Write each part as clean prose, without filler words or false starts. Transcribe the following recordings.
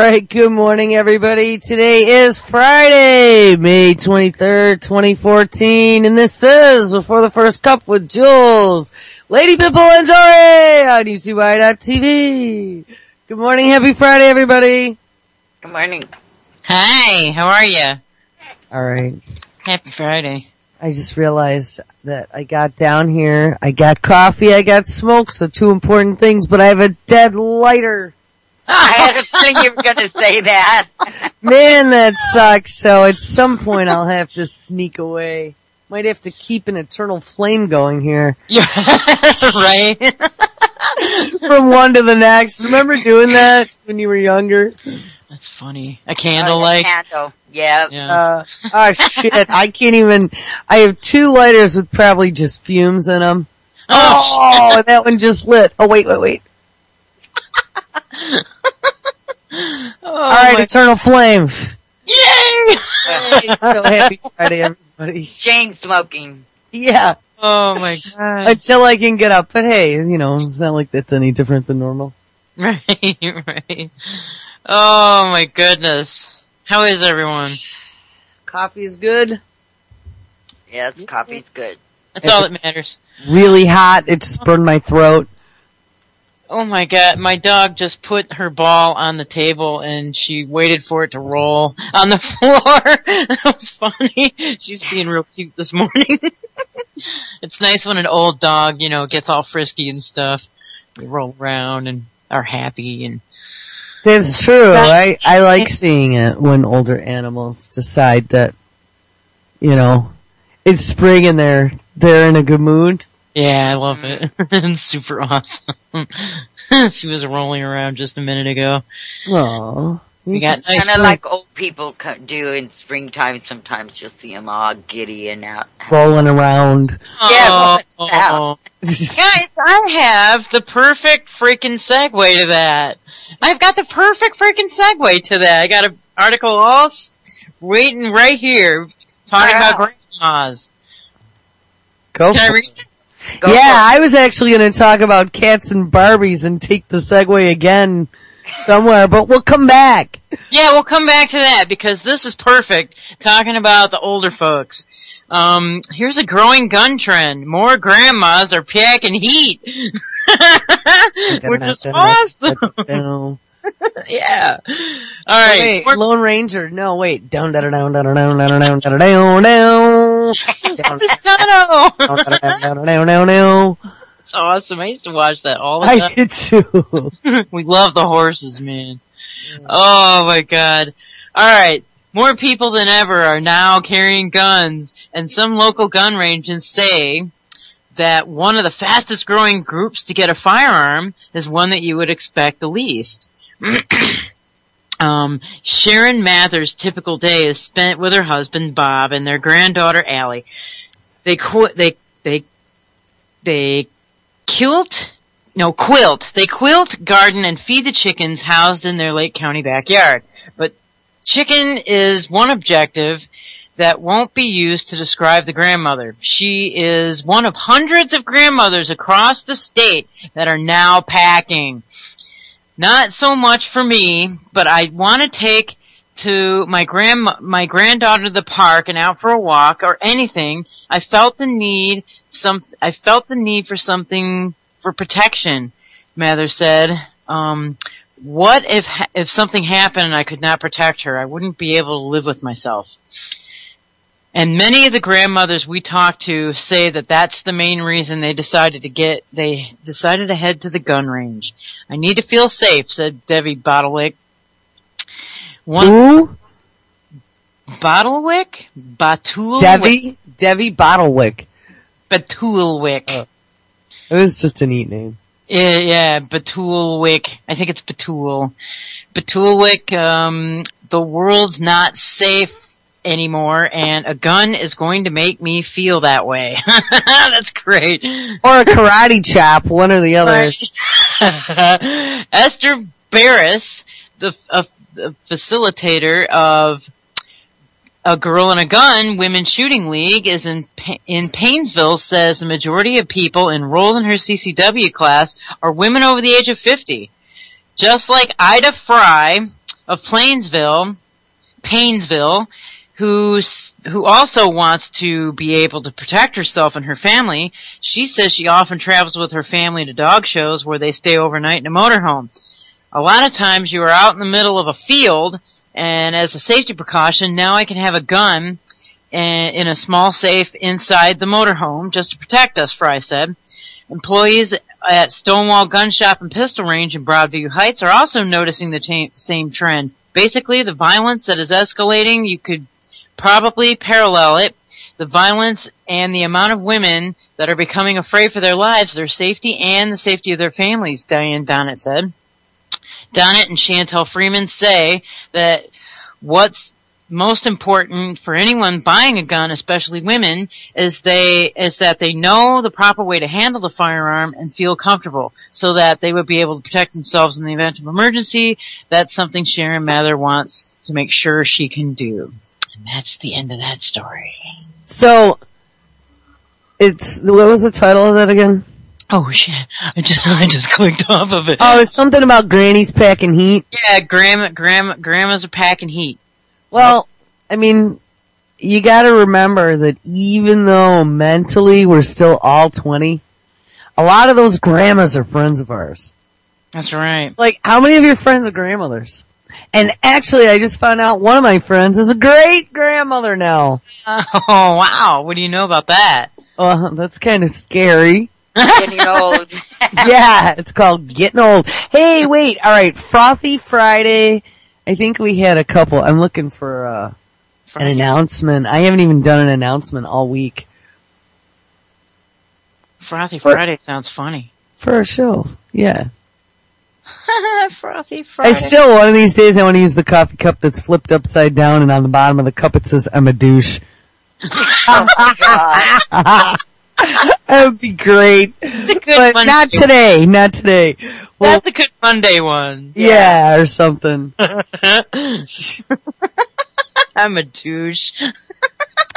right, good morning, everybody. Today is Friday, May 23rd, 2014, and this is Before the First Cup with Jules, Lady Pipple, and Dory on UCY.TV. Good morning, happy Friday, everybody. Good morning. Hi, how are you? All right. Happy Friday. I just realized that I got down here, I got coffee, I got smokes, the two important things, but I have a dead lighter. I had a feeling you were going to say that. Man, that sucks. So at some point I'll have to sneak away. Might have to keep an eternal flame going here. Yeah, right? From one to the next. Remember doing that when you were younger? That's funny. A candle light? Candle, yeah. Shit, I can't even, I have two lighters with probably just fumes in them. Oh, and that one just lit. Oh, wait. Alright, eternal flame. Yay! So happy Friday, everybody. Chain smoking. Yeah. Oh my god. Until I can get up. But hey, you know, it's not like that's any different than normal. Right. Oh my goodness. How is everyone? Coffee is good. Yes, coffee's good. That's all that matters. Really hot. It just burned my throat. Oh my god, my dog just put her ball on the table and she waited for it to roll on the floor. That was funny. She's being real cute this morning. It's nice when an old dog, you know, gets all frisky and stuff. They roll around and are happy and... That's true. I like seeing it when older animals decide that, you know, it's spring and they're in a good mood. Yeah, I love it. It's super awesome. She was rolling around just a minute ago. Aww. We got nice kind of like old people do in springtime. Sometimes you'll see them all giddy and out. Rolling around. Yeah, Guys, I have the perfect freaking segue to that. I've got the perfect freaking segue to that. I got an article all waiting right here talking about grandmas. Can I read it? I was actually going to talk about cats and Barbies and take the segue again somewhere, but we'll come back. Yeah, we'll come back to that because this is perfect, talking about the older folks. Here's a growing gun trend. More grandmas are packing heat. Which is awesome. Yeah. Alright. Wait, Lone Ranger. No, wait. Down, down, down, down, down, down, down, down, down, down. It's awesome. I used to watch that all the time. I did too. We love the horses, man. Oh my god. Alright. More people than ever are now carrying guns, and some local gun ranges say that one of the fastest growing groups to get a firearm is one that you would expect the least. Sharon Mather's typical day is spent with her husband Bob and their granddaughter Allie. They quilt. They quilt, garden, and feed the chickens housed in their Lake County backyard. But chicken is one objective that won't be used to describe the grandmother. She is one of hundreds of grandmothers across the state that are now packing. Not so much for me, but I want to take to my granddaughter to the park and out for a walk or anything. I felt the need for something for protection, Mather said. What if something happened and I could not protect her? I wouldn't be able to live with myself. And many of the grandmothers we talked to say that that's the main reason they decided to head to the gun range. I need to feel safe, said Debbie Bottlewick. Who? Bottlewick? Batulwick. Debbie Bottlewick. Batulwick. It was just a neat name. Yeah, Batulwick. I think it's Batul. Batulwick, the world's not safe anymore, and a gun is going to make me feel that way. That's great. Or a karate chop, one or the other. Esther Barris, the facilitator of A Girl and a Gun Women's Shooting League, is in Painesville, says the majority of people enrolled in her CCW class are women over the age of 50. Just like Ida Fry, of Painesville, who also wants to be able to protect herself and her family. She says she often travels with her family to dog shows where they stay overnight in a motorhome. A lot of times you are out in the middle of a field, and as a safety precaution, now I can have a gun in a small safe inside the motorhome just to protect us, Fry said. Employees at Stonewall Gun Shop and Pistol Range in Broadview Heights are also noticing the same trend. Basically, the violence that is escalating, you could probably parallel it. The violence and the amount of women that are becoming afraid for their lives, their safety, and the safety of their families, Diane Donnett said. Donnett and Chantel Freeman say that what's most important for anyone buying a gun, especially women, is that they know the proper way to handle the firearm and feel comfortable so that they would be able to protect themselves in the event of emergency. That's something Sharon Mather wants to make sure she can do. And that's the end of that story. So, what was the title of that again? Oh shit, I just clicked off of it. Oh, it's something about grannies packing heat? Yeah, grandmas are packing heat. Well, I mean, you gotta remember that even though mentally we're still all 20, a lot of those grandmas are friends of ours. That's right. Like, how many of your friends are grandmothers? And actually, I just found out one of my friends is a great grandmother now. Oh, wow. What do you know about that? That's kind of scary. Getting old. Yeah, it's called getting old. Hey, wait, alright, Frothy Friday. I think we had a couple. I'm looking for an announcement. I haven't even done an announcement all week. Frothy Friday sounds funny. For a show, yeah. Frothy Friday. One of these days I want to use the coffee cup that's flipped upside down, and on the bottom of the cup it says, I'm a douche. Oh my God. That would be great. But Monday. Not today. Well, that's a good Monday one. Yeah, or something. I'm a douche.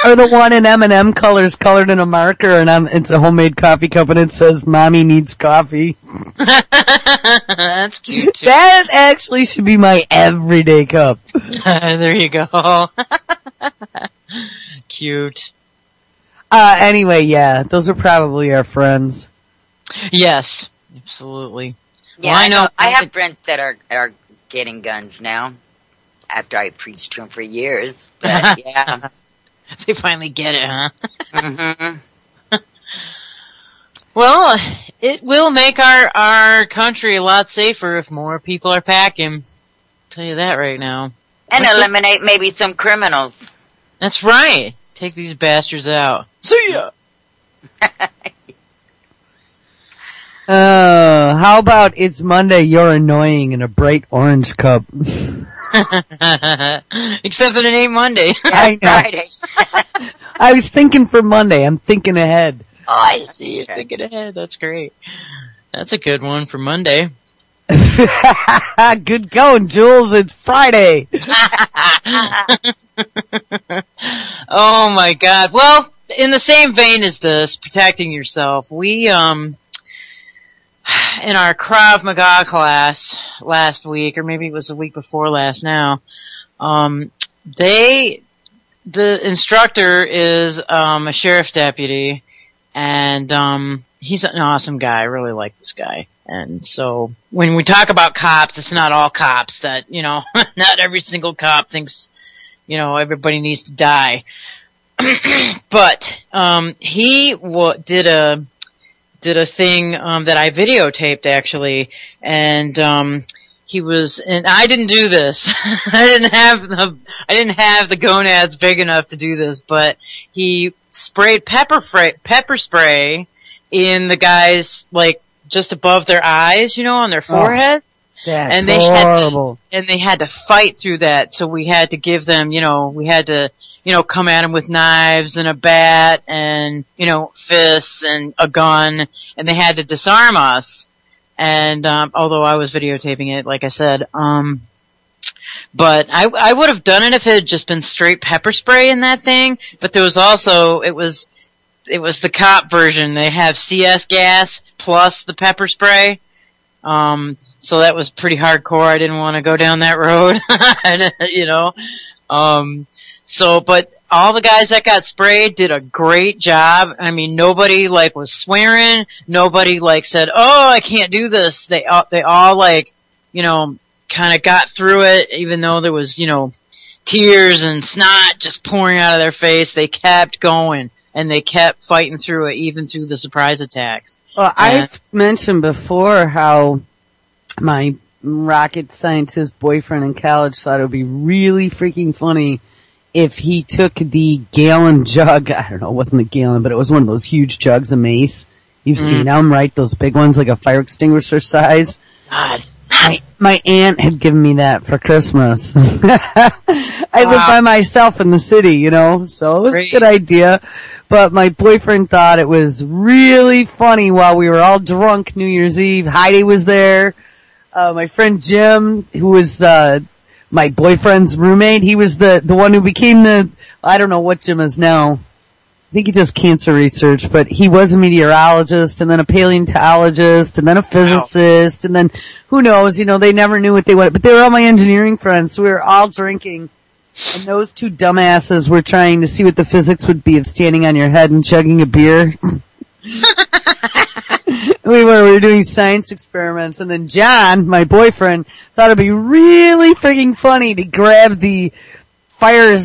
Or the one in M&M colors colored in a marker, and it's a homemade coffee cup, and it says, Mommy needs coffee. That's cute too. That actually should be my everyday cup. There you go. Cute. Anyway, yeah, those are probably our friends. Yes, absolutely. Yeah, well, I know. I have friends that are getting guns now. After I preached to them for years, but yeah, they finally get it, huh? Mm-hmm. Well, it will make our country a lot safer if more people are packing. I'll tell you that right now. And eliminate maybe some criminals. That's right. Take these bastards out. See ya! How about it's Monday, you're annoying in a bright orange cup? Except that it ain't Monday. Yeah, I know. Friday. I was thinking for Monday. I'm thinking ahead. Oh, I see. You're thinking ahead. That's great. That's a good one for Monday. Good going, Jules. It's Friday. Oh my God. Well, in the same vein as this, protecting yourself, we, in our Krav Maga class last week, or maybe it was the week before last now, the instructor is, a sheriff's deputy, and, he's an awesome guy. I really like this guy. And so, when we talk about cops, it's not all cops that, not every single cop thinks, everybody needs to die. But, he did a thing, that I videotaped actually, and, and I didn't do this. I didn't have the gonads big enough to do this, but he sprayed pepper spray in the guys, like, just above their eyes, on their forehead. That's horrible. And they had to fight through that, so we had to give them, we had to, come at them with knives and a bat and, fists and a gun, and they had to disarm us. And, although I was videotaping it, like I said, but I would have done it if it had just been straight pepper spray in that thing, but there was also, it was the cop version. They have CS gas plus the pepper spray. So that was pretty hardcore. I didn't want to go down that road, you know. But all the guys that got sprayed did a great job. I mean, nobody like was swearing. Nobody like said, "Oh, I can't do this." They all like, you know, kind of got through it, even though there was, you know, tears and snot just pouring out of their face. They kept going and they kept fighting through it, even through the surprise attacks. Well, I've mentioned before how my rocket scientist boyfriend in college thought it would be really freaking funny if he took the gallon jug, I don't know, it wasn't a gallon, but it was one of those huge jugs of mace. You've seen them, right? Those big ones, like a fire extinguisher size. God. My aunt had given me that for Christmas. I live by myself in the city, you know, so it was a good idea. But my boyfriend thought it was really funny while we were all drunk New Year's Eve. Heidi was there. My friend Jim, who was, my boyfriend's roommate, he was the one who became I don't know what Jim is now. I think he does cancer research, but he was a meteorologist and then a paleontologist and then a physicist and then who knows, you know, they never knew what they wanted, but they were all my engineering friends, so we were all drinking and those two dumbasses were trying to see what the physics would be of standing on your head and chugging a beer. We were doing science experiments and then John, my boyfriend, thought it'd be really freaking funny to grab the fire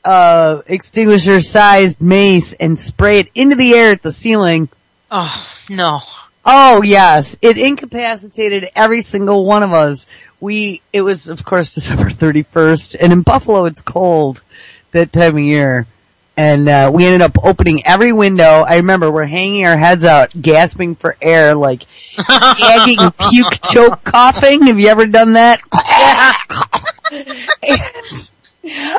extinguisher sized mace and spray it into the air at the ceiling. Oh, no. Oh, yes. It incapacitated every single one of us. It was, of course, December 31st, and in Buffalo it's cold that time of year. And, we ended up opening every window. I remember we're hanging our heads out, gasping for air, like, gagging, puke, choke, coughing. Have you ever done that? And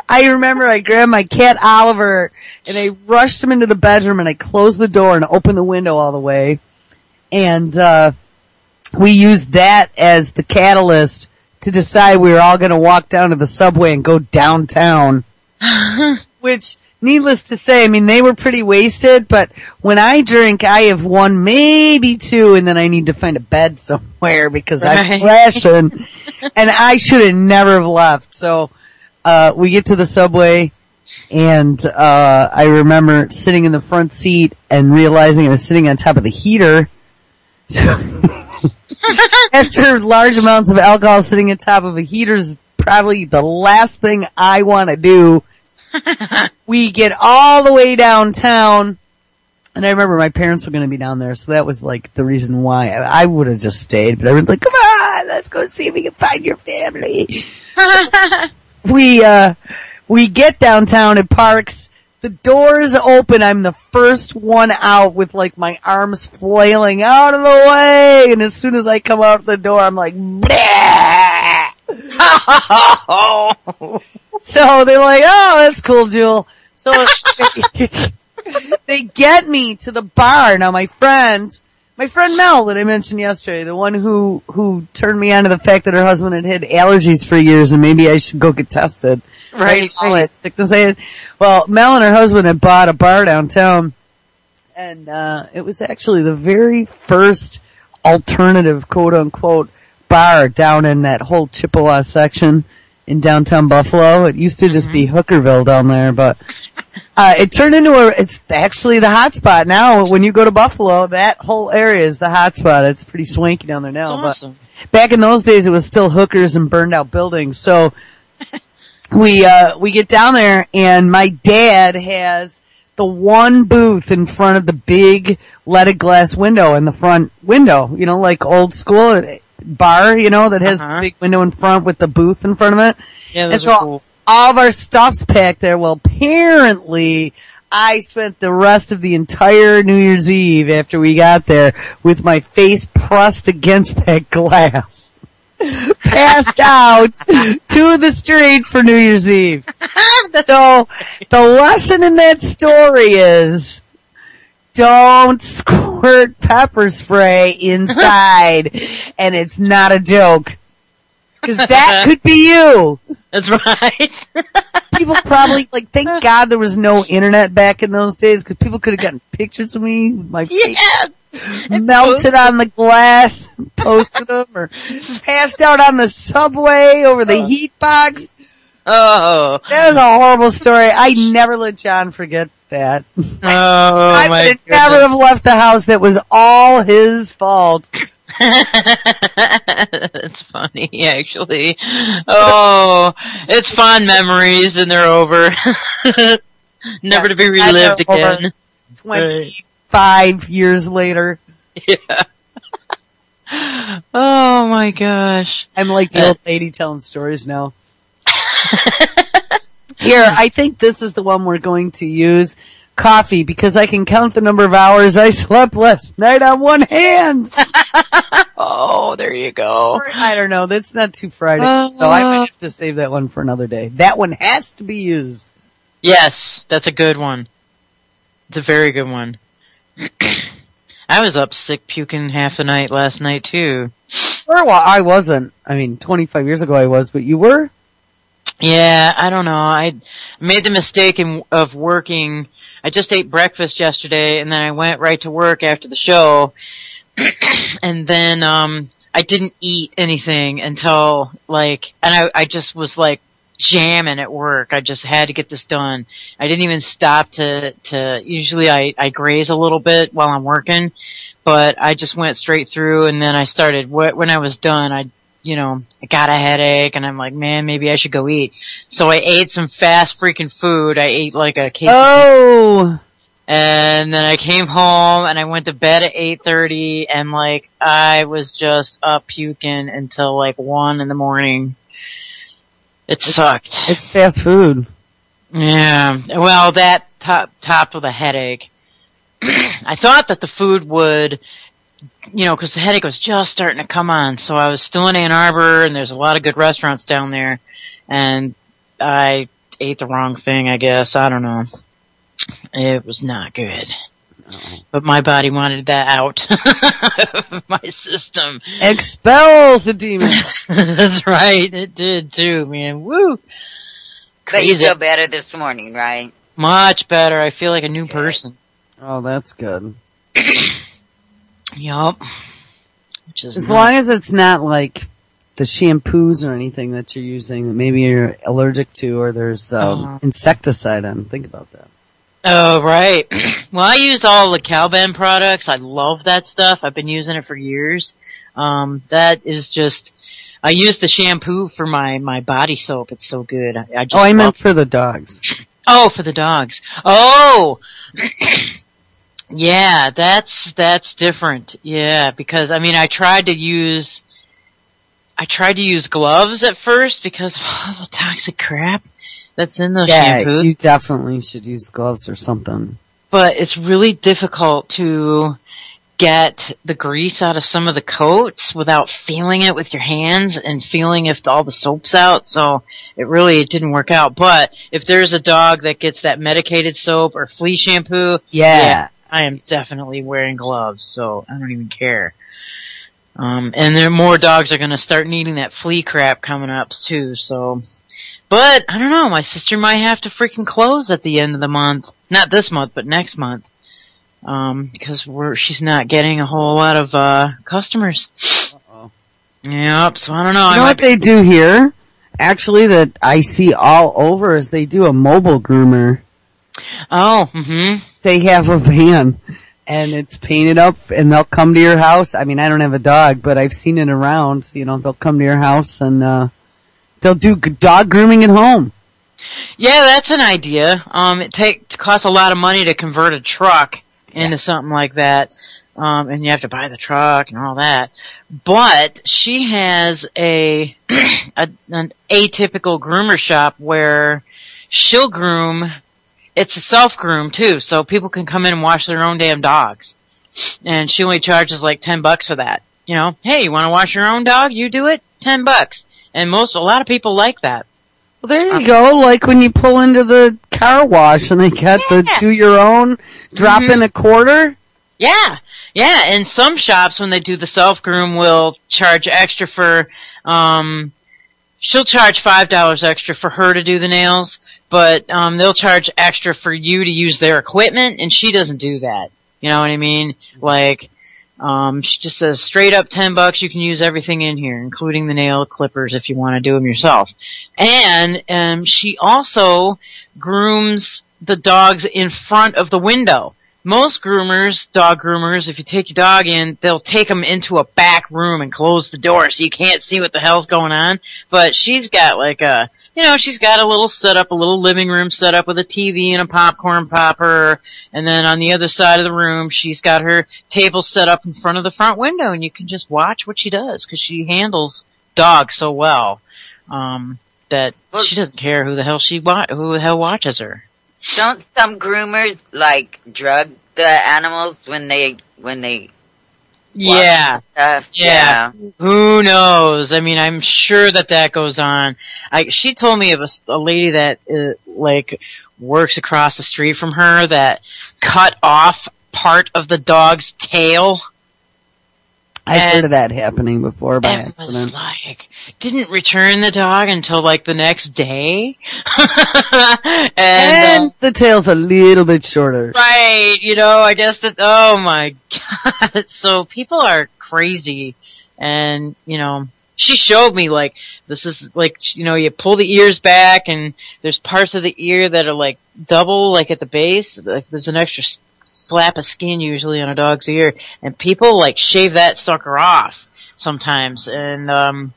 I remember I grabbed my cat Oliver and I rushed him into the bedroom and I closed the door and opened the window all the way. And, we used that as the catalyst to decide we were all going to walk down to the subway and go downtown. Which, needless to say, I mean, they were pretty wasted, but when I drink, I have one, maybe two, and then I need to find a bed somewhere because I'm crashing. And I should have never have left. So, we get to the subway, and, I remember sitting in the front seat and realizing I was sitting on top of the heater. So, after large amounts of alcohol, sitting on top of a heater is probably the last thing I want to do. We get all the way downtown, and I remember my parents were going to be down there, so that was like the reason why I would have just stayed. But everyone's like, "Come on, let's go see if we can find your family." So we get downtown at Parks. The doors open. I'm the first one out with like my arms flailing out of the way. And as soon as I come out the door, I'm like, bleh! So they're like, "Oh, that's cool, Jules." So they get me to the bar. Now my friend Mel that I mentioned yesterday, the one who turned me on to the fact that her husband had allergies for years and maybe I should go get tested. Right. Sickness. Well, Mel and her husband had bought a bar downtown, and it was actually the very first alternative, quote unquote, bar down in that whole Chippewa section in downtown Buffalo. It used to just be Hookerville down there, but it turned into it's actually the hot spot now. When you go to Buffalo, that whole area is the hot spot. It's pretty swanky down there now. That's awesome. But back in those days, it was still hookers and burned out buildings. So we get down there and my dad has the one booth in front of the big leaded glass window in the front window, you know, like old school bar, you know, that has the big window in front with the booth in front of it. Yeah, those are cool. All of our stuff's packed there. Well, apparently I spent the rest of the entire New Year's Eve after we got there with my face pressed against that glass. Passed out to the street for New Year's Eve. So the lesson in that story is don't squirt pepper spray inside, and it's not a joke. Because that could be you. That's right. People probably, like, thank God there was no internet back in those days, because people could have gotten pictures of me with my face melted on the glass, posted them, or passed out on the subway over the heat box. Oh. That was a horrible story. I never let John forget that. Oh, I my would never have left the house. That was all his fault. That's funny, actually. Oh, it's fond memories and they're over. Never to be relived again. 25 years later. Yeah. Oh my gosh. I'm like the old lady telling stories now. Here, I think this is the one we're going to use. Coffee, because I can count the number of hours I slept last night on one hand. Oh, there you go. I don't know. That's not too Friday, so I might have to save that one for another day. That one has to be used. Yes, that's a good one. It's a very good one. I was up sick puking half the night last night too. Well, I wasn't. I mean, 25 years ago I was, but you were? Yeah, I don't know. I made the mistake of working. I just ate breakfast yesterday and then I went right to work after the show. And then, I didn't eat anything until and I just was jamming at work. I just had to get this done. I didn't even stop to usually I graze a little bit while I'm working, but I just went straight through and then I started, when I was done, I got a headache and I'm like, man, maybe I should go eat. So I ate some fast freaking food. I ate a case of and then I came home and I went to bed at 8:30 and I was just up puking until 1 in the morning. It sucked. It's fast food. Yeah. Well, that top of the headache. I thought that the food would, cause the headache was just starting to come on. So I was still in Ann Arbor and there's a lot of good restaurants down there and I ate the wrong thing, I guess. I don't know. It was not good. But my body wanted that out of my system. Expel the demon. That's right. It did too, man. Woo. But you feel better this morning, right? Much better. I feel like a new person. Oh, that's good. Yup. As long as it's not the shampoos or anything that you're using that maybe you're allergic to or there's insecticide on. Think about that. Oh, right. Well, I use all the Calben products. I love that stuff. I've been using it for years. That is just, I use the shampoo for my body soap. It's so good. I meant for the dogs. Oh, for the dogs. Oh! Yeah, that's different. Yeah, because I tried to use gloves at first because of all the toxic crap that's in those shampoos. You definitely should use gloves or something. But it's really difficult to get the grease out of some of the coats without feeling it with your hands and feeling if all the soap's out. So it didn't work out. But if there's a dog that gets that medicated soap or flea shampoo, yeah, I am definitely wearing gloves. So I don't even care. And there more dogs are going to start needing that flea crap coming up too. So, but I don't know. My sister might have to freaking close at the end of the month. Not this month, but next month. Because she's not getting a whole lot of, customers. Uh-oh. Yep, so I don't know. You know what they do here? Actually, that I see all over is they do a mobile groomer. Oh, mm-hmm. They have a van, and it's painted up, and they'll come to your house. I mean, I don't have a dog, but I've seen it around. They'll come to your house, and, they'll do dog grooming at home. Yeah, that's an idea. It costs a lot of money to convert a truck into something like that. And you have to buy the truck and all that. But she has an atypical groomer shop where she'll groom. It's a self-groom too, so people can come in and wash their own damn dogs. And she only charges $10 for that. Hey, you want to wash your own dog? You do it? $10. And a lot of people like that. Well, there you go. Like when you pull into the car wash and they got the do your own, drop in a quarter. Yeah. Yeah. And some shops, when they do the self-groom, will charge extra for, she'll charge $5 extra for her to do the nails, but, they'll charge extra for you to use their equipment, and she doesn't do that. You know what I mean? She just says straight up $10. You can use everything in here, including the nail clippers if you want to do them yourself. And she also grooms the dogs in front of the window. Most groomers, dog groomers, if you take your dog in, they'll take them into a back room and close the door so you can't see what the hell's going on. But she's got she's got a little setup, a little living room setup with a TV and a popcorn popper. And then on the other side of the room, she's got her table set up in front of the front window, and you can just watch what she does because she handles dogs so well, that she doesn't care who the hell watches her. Don't some groomers drug the animals when they Yeah. stuff? Yeah. Who knows? I mean, I'm sure that goes on. She told me of a lady that, works across the street from her that cut off part of the dog's tail. I've heard of that happening before by It accident. was didn't return the dog until the next day. And the tail's a little bit shorter. Right, I guess oh my god. So people are crazy. And, she showed me this is you pull the ears back and there's parts of the ear that are double, at the base. There's an extra flap of skin usually on a dog's ear, and people shave that sucker off sometimes. And, oh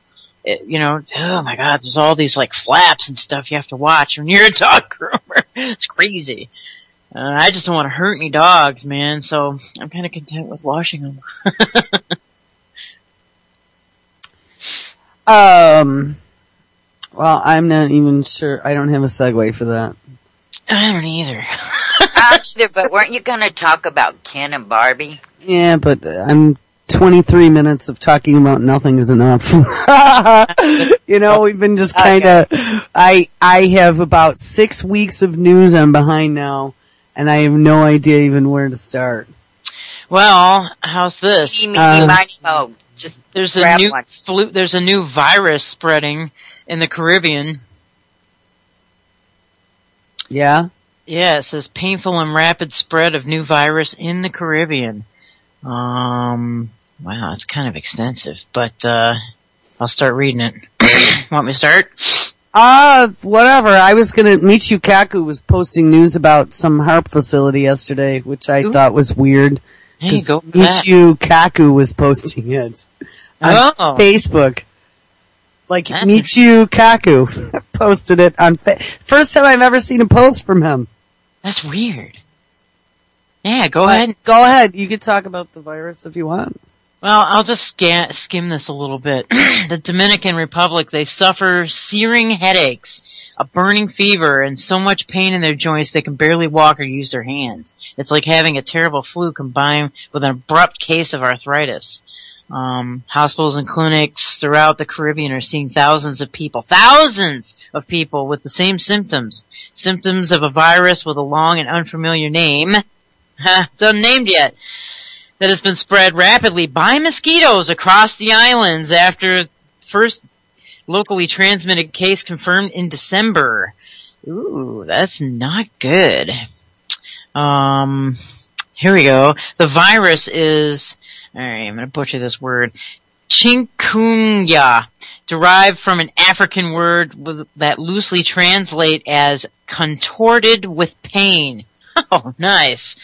my god, there's all these flaps and stuff you have to watch when you're a dog groomer. It's crazy. I just don't want to hurt any dogs, man, so I'm kind of content with washing them. Well, I'm not even sure. I don't have a segue for that. I don't either. But weren't you going to talk about Ken and Barbie? Yeah, but I'm 23 minutes of talking about nothing is enough. We've been just kind of, I have about 6 weeks of news I'm behind now, and I have no idea even where to start. Well, how's this? There's a new virus spreading in the Caribbean. Yeah? Yeah, it says painful and rapid spread of new virus in the Caribbean. Wow, it's kind of extensive, but, I'll start reading it. Want me to start? Whatever. I was Michiu Kaku was posting news about some harp facility yesterday, which I thought was weird. Hey, go for Michiu Kaku was posting it on Facebook. Michiu Kaku posted it on first time I've ever seen a post from him. That's weird. Yeah, go ahead. Go ahead. You could talk about the virus if you want. Well, I'll just skim this a little bit. The Dominican Republic, they suffer searing headaches, a burning fever, and so much pain in their joints they can barely walk or use their hands. It's like having a terrible flu combined with an abrupt case of arthritis. Hospitals and clinics throughout the Caribbean are seeing thousands of people with the same symptoms. Symptoms of a virus with a long and unfamiliar name. It's unnamed yet. That has been spread rapidly by mosquitoes across the islands after first locally transmitted case confirmed in December. Ooh, that's not good. Here we go. The virus is, alright, I'm gonna butcher this word, chikungunya, derived from an African word that loosely translate as contorted with pain. Oh, nice.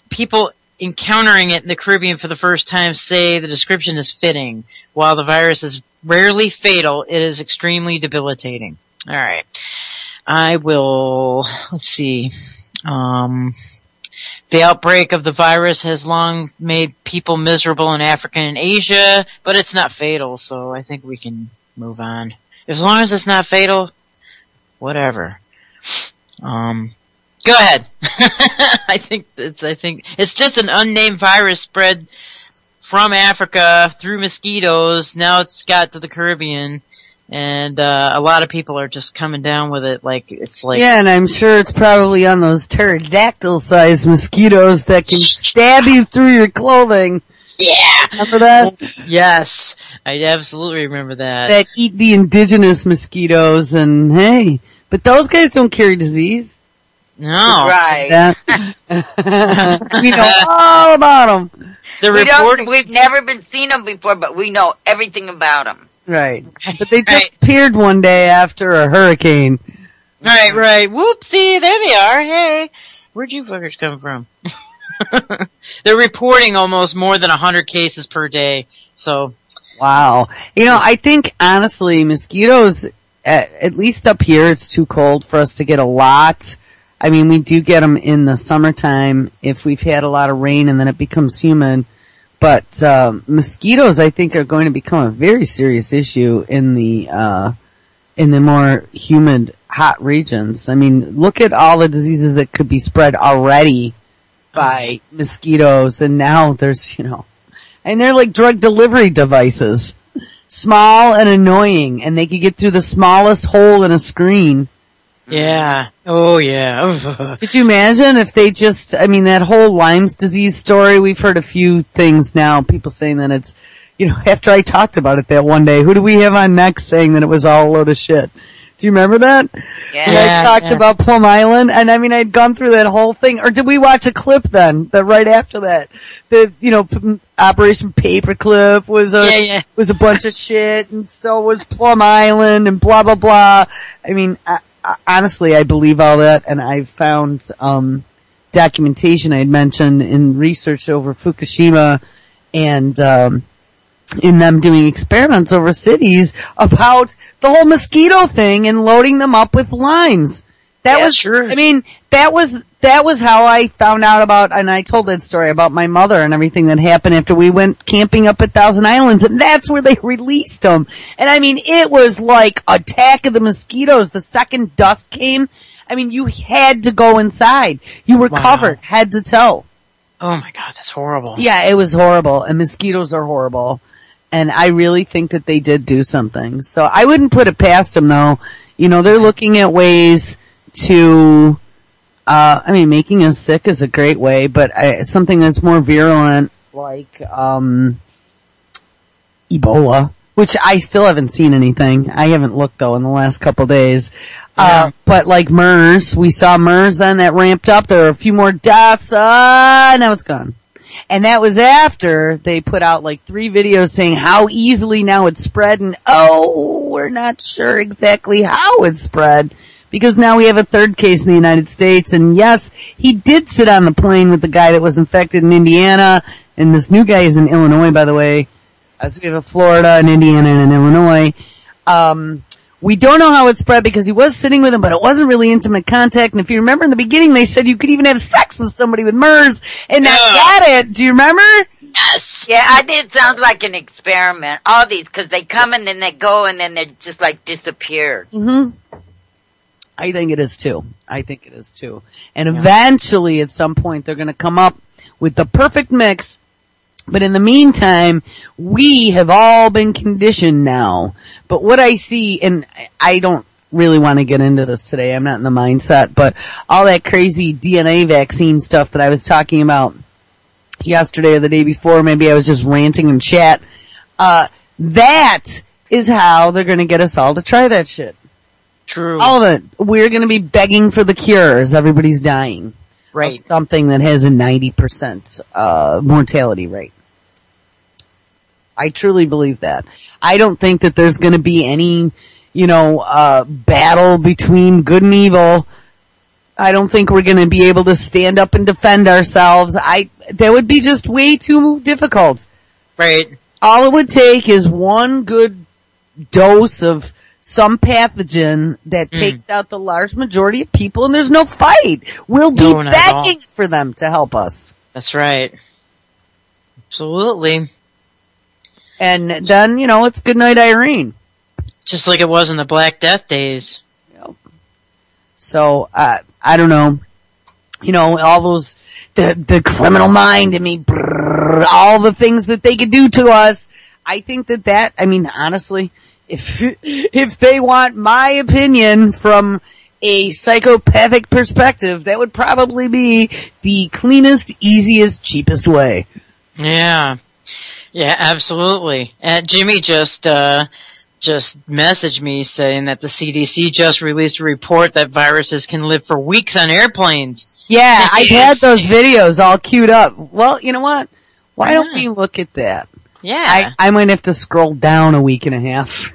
People encountering it in the Caribbean for the first time say the description is fitting. While the virus is rarely fatal, it is extremely debilitating. Alright. Let's see. The outbreak of the virus has long made people miserable in Africa and Asia, but it's not fatal, so I think we can move on. As long as it's not fatal, whatever. Go ahead. I think it's just an unnamed virus spread from Africa through mosquitoes. Now it's got to the Caribbean, and a lot of people are just coming down with it. Yeah, and I'm sure it's probably on those pterodactyl-sized mosquitoes that can stab you through your clothing. Yeah. Remember that? Yes, I absolutely remember that. That eat the indigenous mosquitoes, and hey, but those guys don't carry disease. No. Right. We know all about them. We've never been seen them before, but we know everything about them. Right. But they just appeared one day after a hurricane. Right. Whoopsie, there they are. Hey, where'd you fuckers come from? They're reporting almost more than 100 cases per day, so. Wow. I think, honestly, mosquitoes, at least up here, it's too cold for us to get a lot. I mean, we do get them in the summertime if we've had a lot of rain and then it becomes humid. But mosquitoes, I think, are going to become a very serious issue in the more humid, hot regions. I mean, look at all the diseases that could be spread already by mosquitoes, and now there's, and they're like drug delivery devices. Small and annoying, and they could get through the smallest hole in a screen. Yeah. Oh, yeah. Could you imagine if they just, that whole Lyme's disease story, we've heard a few things now, people saying that it's, after I talked about it that one day, who do we have on next saying that it was all a load of shit? Do you remember that? Yeah. And I talked about Plum Island, and I'd gone through that whole thing, or did we watch a clip then, that right after that? Operation Paperclip was was a bunch of shit, and so was Plum Island, and blah, blah, blah. Honestly, I believe all that, and I've found, documentation I had mentioned in research over Fukushima, and, in them doing experiments over cities about the whole mosquito thing and loading them up with limes. That was true. That was how I found out about, and I told that story about my mother and everything that happened after we went camping up at Thousand Islands, and that's where they released them. And it was like attack of the mosquitoes. The second dust came, you had to go inside. You were covered head to toe. Oh my God, that's horrible. Yeah, it was horrible, and mosquitoes are horrible. And I really think that they did do something. So I wouldn't put it past them, though. They're looking at ways to, making us sick is a great way, but something that's more virulent, like, Ebola, which I still haven't seen anything. I haven't looked, though, in the last couple days. But like MERS, we saw MERS then, that ramped up. There were a few more deaths. Now it's gone. And that was after they put out like 3 videos saying how easily now it's spread, and we're not sure exactly how it's spread, because now we have a 3rd case in the United States, and yes, he did sit on the plane with the guy that was infected in Indiana, and this new guy is in Illinois, by the way. So we have a Florida, an Indiana, and an Illinois. We don't know how it spread because he was sitting with him, but it wasn't really intimate contact. And if you remember in the beginning, they said you could even have sex with somebody with MERS and not get it. Do you remember? Yes. Yeah, I think it sounds like an experiment. All these, because they come and then they go and then they just like disappear. Mm-hmm. I think it is too. And eventually, at some point, they're going to come up with the perfect mix. But in the meantime, we have all been conditioned now. But what I see, and I don't really want to get into this today, I'm not in the mindset, but all that crazy DNA vaccine stuff that I was talking about yesterday or the day before, maybe I was just ranting in chat, that is how they're going to get us all to try that shit. True. All of it. We're going to be begging for the cures. Everybody's dying. Right. Of something that has a 90% mortality rate. I truly believe that. I don't think that there's going to be any, battle between good and evil. I don't think we're going to be able to stand up and defend ourselves. That would be just way too difficult. Right. All it would take is one good dose of some pathogen that takes out the large majority of people, and there's no fight. We'll be begging for them to help us. That's right. Absolutely. And then, it's goodnight Irene. Just like it was in the Black Death days. Yep. So, I don't know. All those, the criminal mind in me, all the things that they could do to us. I think that, honestly, if they want my opinion from a psychopathic perspective, that would probably be the cleanest, easiest, cheapest way. Yeah. Yeah, absolutely. And Jimmy just messaged me saying that the CDC just released a report that viruses can live for weeks on airplanes. Yeah, I've had those videos all queued up. Well, you know what? Why don't we look at that? Yeah. I might have to scroll down a week and a half.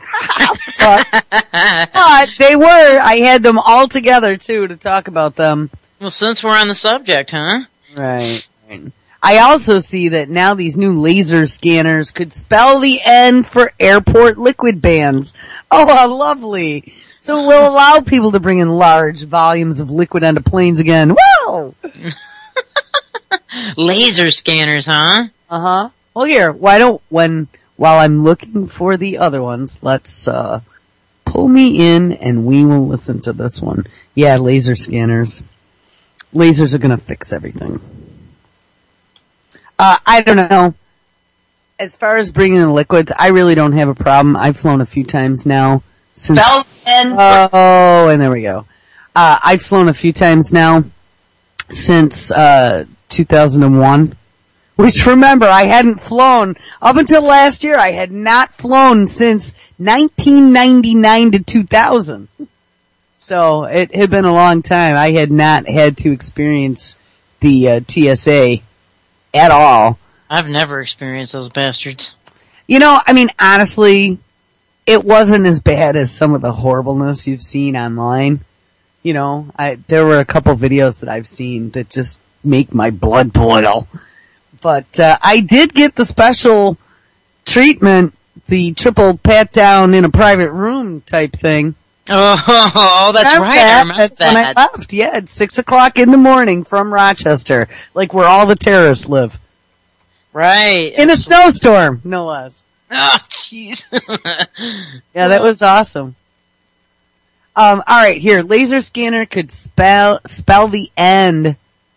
but they were. I had them all together, too, to talk about them. Well, since we're on the subject, huh? Right. I also see that now these new laser scanners could spell the end for airport liquid bans. Oh, how lovely. So it will allow people to bring in large volumes of liquid onto planes again. Whoa! Laser scanners, huh? Uh-huh. Well, here, while I'm looking for the other ones, let's, pull me in and we will listen to this one. Yeah, laser scanners. Lasers are gonna fix everything. I don't know. As far as bringing in liquids, I really don't have a problem. I've flown a few times now. And there we go. I've flown a few times now since, 2001. Which, remember, I hadn't flown up until last year. I had not flown since 1999 to 2000. So it had been a long time. I had not had to experience the TSA at all. I've never experienced those bastards. You know, I mean, honestly, it wasn't as bad as some of the horribleness you've seen online. You know, there were a couple videos that I've seen that just make my blood boil. But I did get the special treatment, the triple pat down in a private room type thing. Oh, that's right. I remember That's when I left. Yeah, at 6:00 in the morning from Rochester, like where all the terrorists live. Right. In a snowstorm, no less. Oh, jeez. Yeah, that was awesome. All right, here, laser scanner could spell the end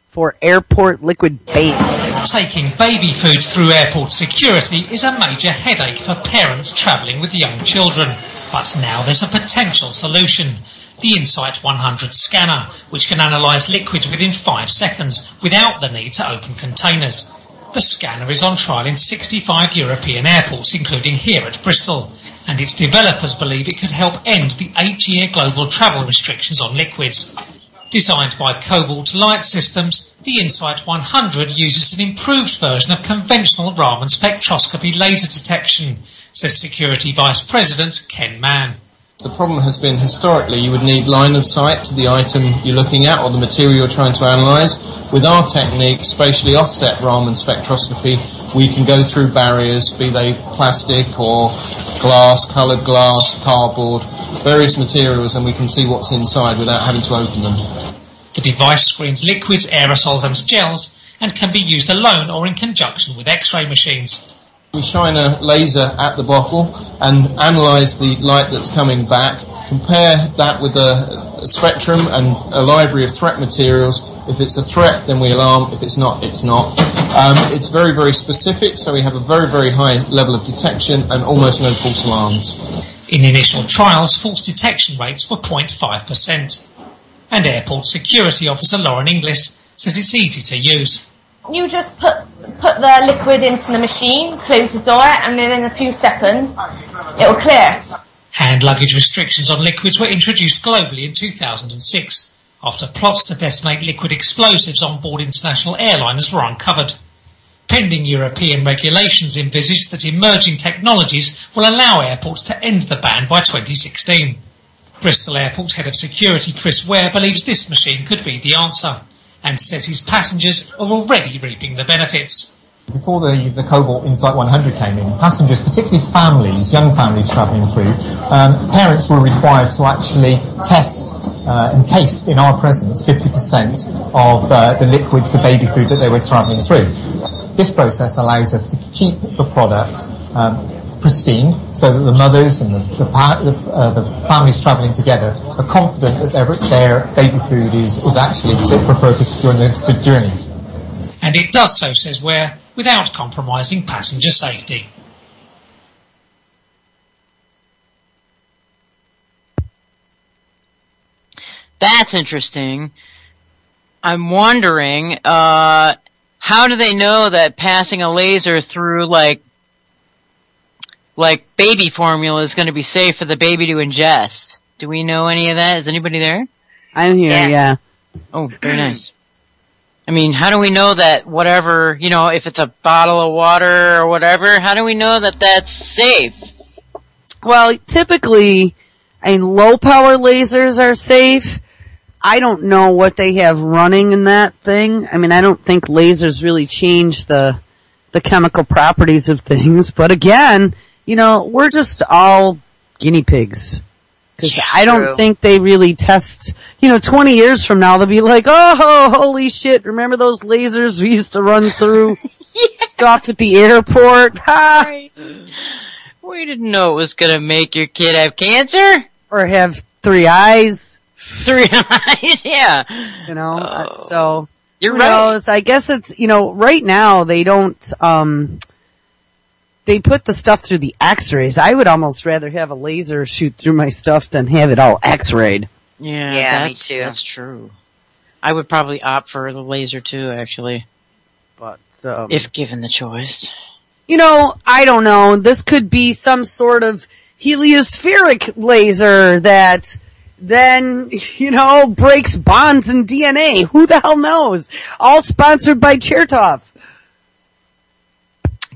for airport liquid ban. Taking baby food through airport security is a major headache for parents travelling with young children. But now there's a potential solution. The Insight 100 scanner, which can analyse liquids within 5 seconds without the need to open containers. The scanner is on trial in 65 European airports, including here at Bristol, and its developers believe it could help end the 8-year global travel restrictions on liquids. Designed by Cobalt Light Systems, the Insight 100 uses an improved version of conventional Raman spectroscopy laser detection, says Security Vice President Ken Mann. The problem has been historically you would need line of sight to the item you're looking at or the material you're trying to analyse. With our technique, spatially offset Raman spectroscopy, we can go through barriers, be they plastic or glass, coloured glass, cardboard, various materials, and we can see what's inside without having to open them. The device screens liquids, aerosols and gels and can be used alone or in conjunction with X-ray machines. We shine a laser at the bottle and analyse the light that's coming back, compare that with a spectrum and a library of threat materials. If it's a threat, then we alarm. If it's not, it's not. It's very, very specific, so we have a very, very high level of detection and almost no false alarms. In initial trials, false detection rates were 0.5%. And Airport Security Officer Lauren Inglis says it's easy to use. You just put the liquid into the machine, close the door, and then in a few seconds, it will clear. Hand luggage restrictions on liquids were introduced globally in 2006, after plots to detonate liquid explosives on board international airliners were uncovered. Pending European regulations envisage that emerging technologies will allow airports to end the ban by 2016. Bristol Airport's head of security, Chris Ware, believes this machine could be the answer, and says his passengers are already reaping the benefits. Before the Cobalt Insight 100 came in, passengers, particularly families, young families travelling through, parents were required to actually test and taste in our presence 50% of the liquids, the baby food that they were travelling through. This process allows us to keep the product pristine, so that the mothers and the families travelling together are confident that their baby food is actually fit for purpose during the journey. And it does so, says Ware, without compromising passenger safety. That's interesting. I'm wondering, how do they know that passing a laser through like baby formula is going to be safe for the baby to ingest? Do we know any of that? Is anybody there? I'm here, yeah. Oh, very nice. I mean, how do we know that whatever, if it's a bottle of water or whatever, how do we know that that's safe? Well, typically, low power lasers are safe. I don't know what they have running in that thing. I don't think lasers really change the chemical properties of things. But again, we're just all guinea pigs. Because I don't think they really test, 20 years from now they'll be like, oh, holy shit, remember those lasers we used to run through stuff at the airport? Ha! Right. We didn't know it was gonna make your kid have cancer? Or have 3 eyes. 3 eyes, yeah. So, you're who right. knows? I guess it's, right now they don't, they put the stuff through the x-rays. I would almost rather have a laser shoot through my stuff than have it all x-rayed. Yeah, me too. That's true. I would probably opt for the laser too, actually. But, if given the choice. I don't know. This could be some sort of heliospheric laser that then, breaks bonds in DNA. Who the hell knows? All sponsored by Chertoff.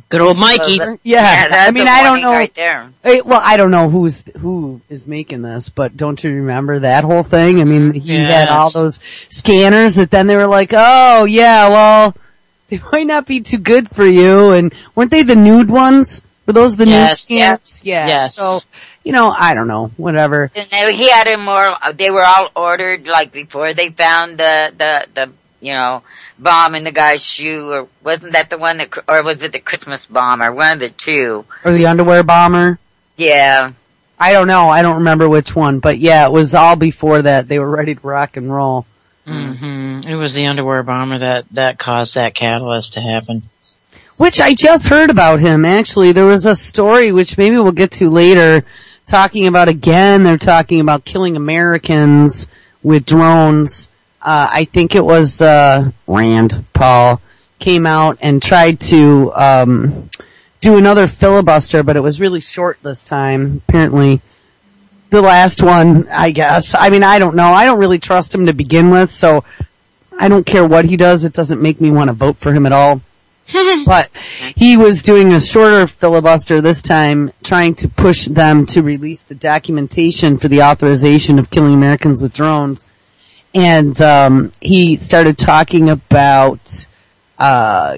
Good old Mikey. Yeah, that's I don't know. right there. Well, I don't know who is making this, but don't you remember that whole thing? He had all those scanners that then they were like, oh yeah, well, they might not be too good for you. And weren't they the nude ones? Were those the nude scanners? Yeah. Yes. So, I don't know, whatever. And he had them more, they were all ordered like before they found the bomb in the guy's shoe, or wasn't that the one or was it the Christmas bomb, or one of the two? Or the underwear bomber? Yeah. I don't know. I don't remember which one, but yeah, it was all before that. They were ready to rock and roll. Mm-hmm. It was the underwear bomber that caused that catalyst to happen. Which I just heard about him, actually. There was a story, which maybe we'll get to later, talking about, again, they're talking about killing Americans with drones. I think it was, Rand Paul came out and tried to, do another filibuster, but it was really short this time, apparently. The last one, I guess. I don't know. I don't really trust him to begin with, so I don't care what he does. It doesn't make me want to vote for him at all. But he was doing a shorter filibuster this time, trying to push them to release the documentation for the authorization of killing Americans with drones. And he started talking about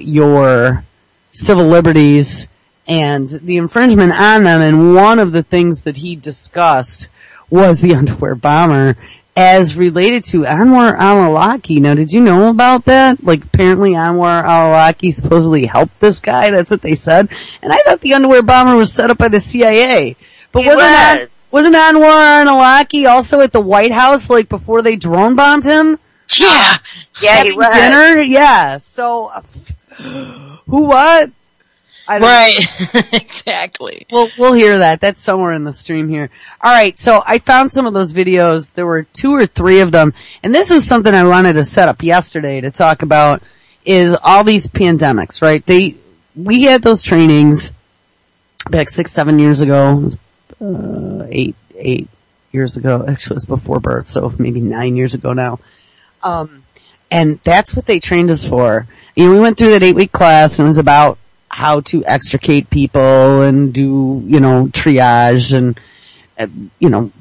your civil liberties and the infringement on them. And one of the things that he discussed was the underwear bomber as related to Anwar al-Awlaki. Now, did you know about that? Like, apparently Anwar al-Awlaki supposedly helped this guy. That's what they said. And I thought the underwear bomber was set up by the CIA. But wasn't Anwar al-Awlaki also at the White House, like, before they drone bombed him? Yeah. Yeah, he was. Dinner? Yeah. So, who what? I don't know. Exactly. We'll hear that. That's somewhere in the stream here. Alright, so I found some of those videos. There were 2 or 3 of them. And this was something I wanted to set up yesterday to talk about, is all these pandemics, right? We had those trainings back 6-7 years ago, 8 years ago. Actually, it was before birth, so maybe 9 years ago now. And that's what they trained us for. We went through that 8-week class, and it was about how to extricate people and do, triage and,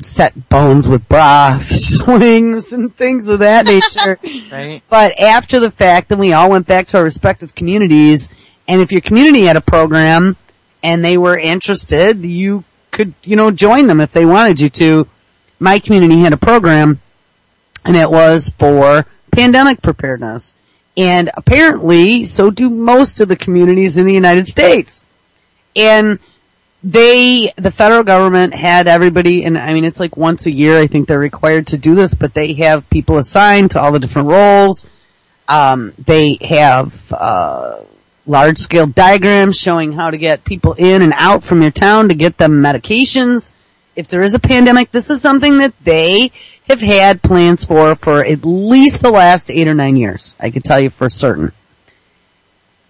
set bones with bra slings and things of that nature. Right. But after the fact, then we all went back to our respective communities, and if your community had a program and they were interested, you could, join them if they wanted you to. My community had a program, and it was for pandemic preparedness. And apparently, so do most of the communities in the United States. And the federal government had everybody, and it's like once a year, I think they're required to do this, but they have people assigned to all the different roles. They have, large scale diagrams showing how to get people in and out from your town to get them medications. If there is a pandemic, this is something that they have had plans for at least the last 8 or 9 years. I could tell you for certain.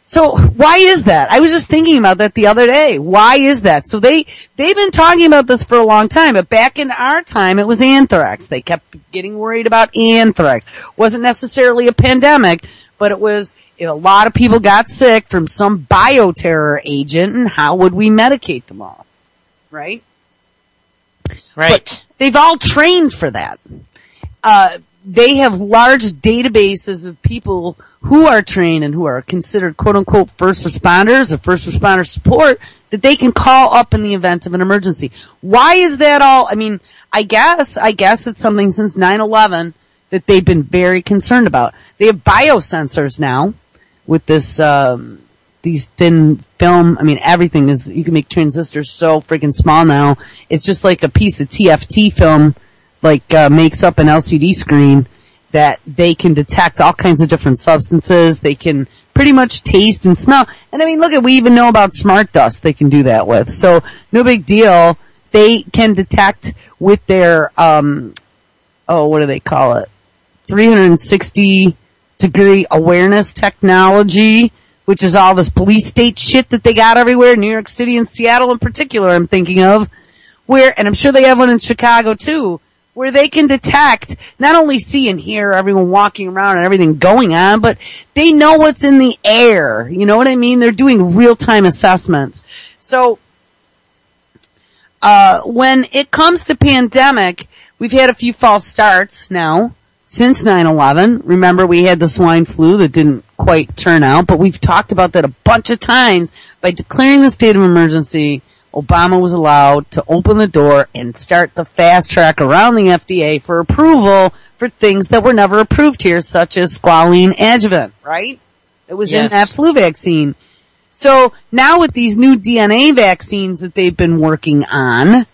So why is that? I was just thinking about that the other day. Why is that? So they've been talking about this for a long time, but back in our time it was anthrax. They kept getting worried about anthrax. Wasn't necessarily a pandemic, but it was, if a lot of people got sick from some bioterror agent, and how would we medicate them all? Right? Right. But they've all trained for that. They have large databases of people who are trained and who are considered quote unquote first responders or first responder support that they can call up in the event of an emergency. Why is that all? I mean, I guess it's something since 9/11 that they've been very concerned about. They have biosensors now with this, these thin film. I mean, everything is, you can make transistors so freaking small now. It's just like a piece of TFT film, makes up an LCD screen that they can detect all kinds of different substances. They can pretty much taste and smell. And I mean, we even know about smart dust they can do that with. So no big deal. They can detect with their, what do they call it? 360 degree awareness technology, which is all this police state shit that they got everywhere, New York City and Seattle in particular, I'm thinking of, and I'm sure they have one in Chicago too, where they can detect, not only see and hear everyone walking around and everything going on, but they know what's in the air. You know what I mean? They're doing real-time assessments. So, when it comes to pandemic, we've had a few false starts now since 9/11. Remember, we had the swine flu that didn't quite turn out, but we've talked about that a bunch of times. By declaring the state of emergency, Obama was allowed to open the door and start the fast track around the FDA for approval for things that were never approved here, such as squalene adjuvant, right? It was in that flu vaccine. So now with these new DNA vaccines that they've been working on,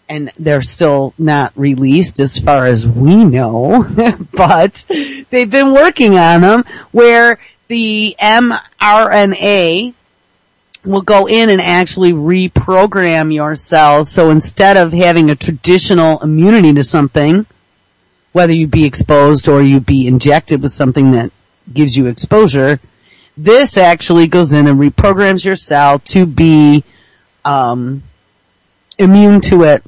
and they're still not released as far as we know, but they've been working on them, where the mRNA will go in and actually reprogram your cells. So instead of having a traditional immunity to something, whether you be exposed or you be injected with something that gives you exposure, this actually goes in and reprograms your cell to be immune to it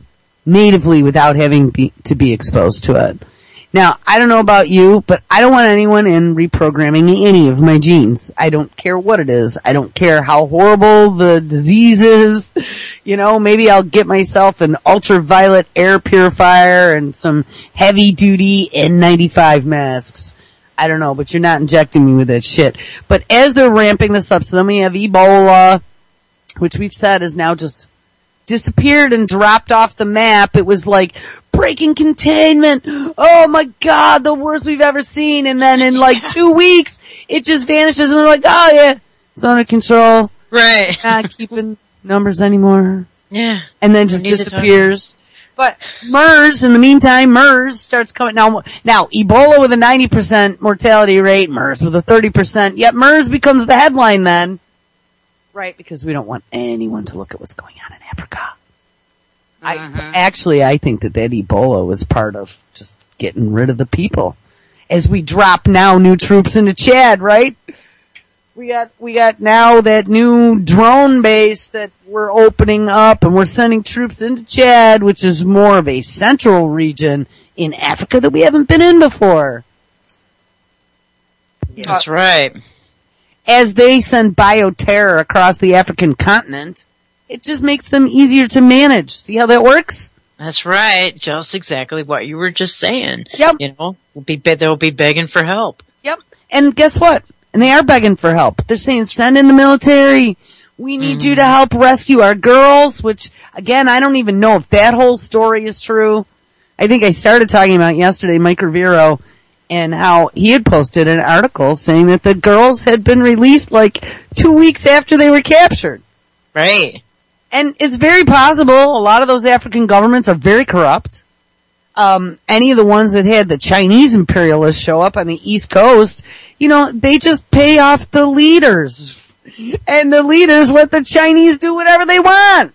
natively without having to be exposed to it. Now, I don't know about you, but I don't want anyone in reprogramming any of my genes. I don't care what it is. I don't care how horrible the disease is. Maybe I'll get myself an ultraviolet air purifier and some heavy duty N95 masks. I don't know, but you're not injecting me with that shit. But as they're ramping this up, so then we have Ebola, which we've said is now just disappeared and dropped off the map. It was like breaking containment. Oh my God, the worst we've ever seen. And then in 2 weeks, it just vanishes and they're like, oh yeah, it's under control. Right. Not keeping numbers anymore. Yeah. And then just disappears. But MERS, in the meantime, MERS starts coming. Now Ebola with a 90% mortality rate, MERS with a 30%, yet MERS becomes the headline then. Right, because we don't want anyone to look at what's going on in Africa. I think that Ebola was part of just getting rid of the people. As we drop now new troops into Chad, right? We got now that new drone base that we're opening up, and we're sending troops into Chad, which is more of a central region in Africa that we haven't been in before. That's right. As they send bioterror across the African continent, it just makes them easier to manage. See how that works? That's right. Just exactly what you were just saying. Yep. They'll be begging for help. Yep. And guess what? And they are begging for help. They're saying, send in the military. We need you to help rescue our girls, which, again, I don't even know if that whole story is true. I think I started talking about yesterday, Mike Rivero, and how he had posted an article saying that the girls had been released 2 weeks after they were captured. Right. And it's very possible a lot of those African governments are very corrupt. Any of the ones that had the Chinese imperialists show up on the East Coast, they just pay off the leaders. And the leaders let the Chinese do whatever they want.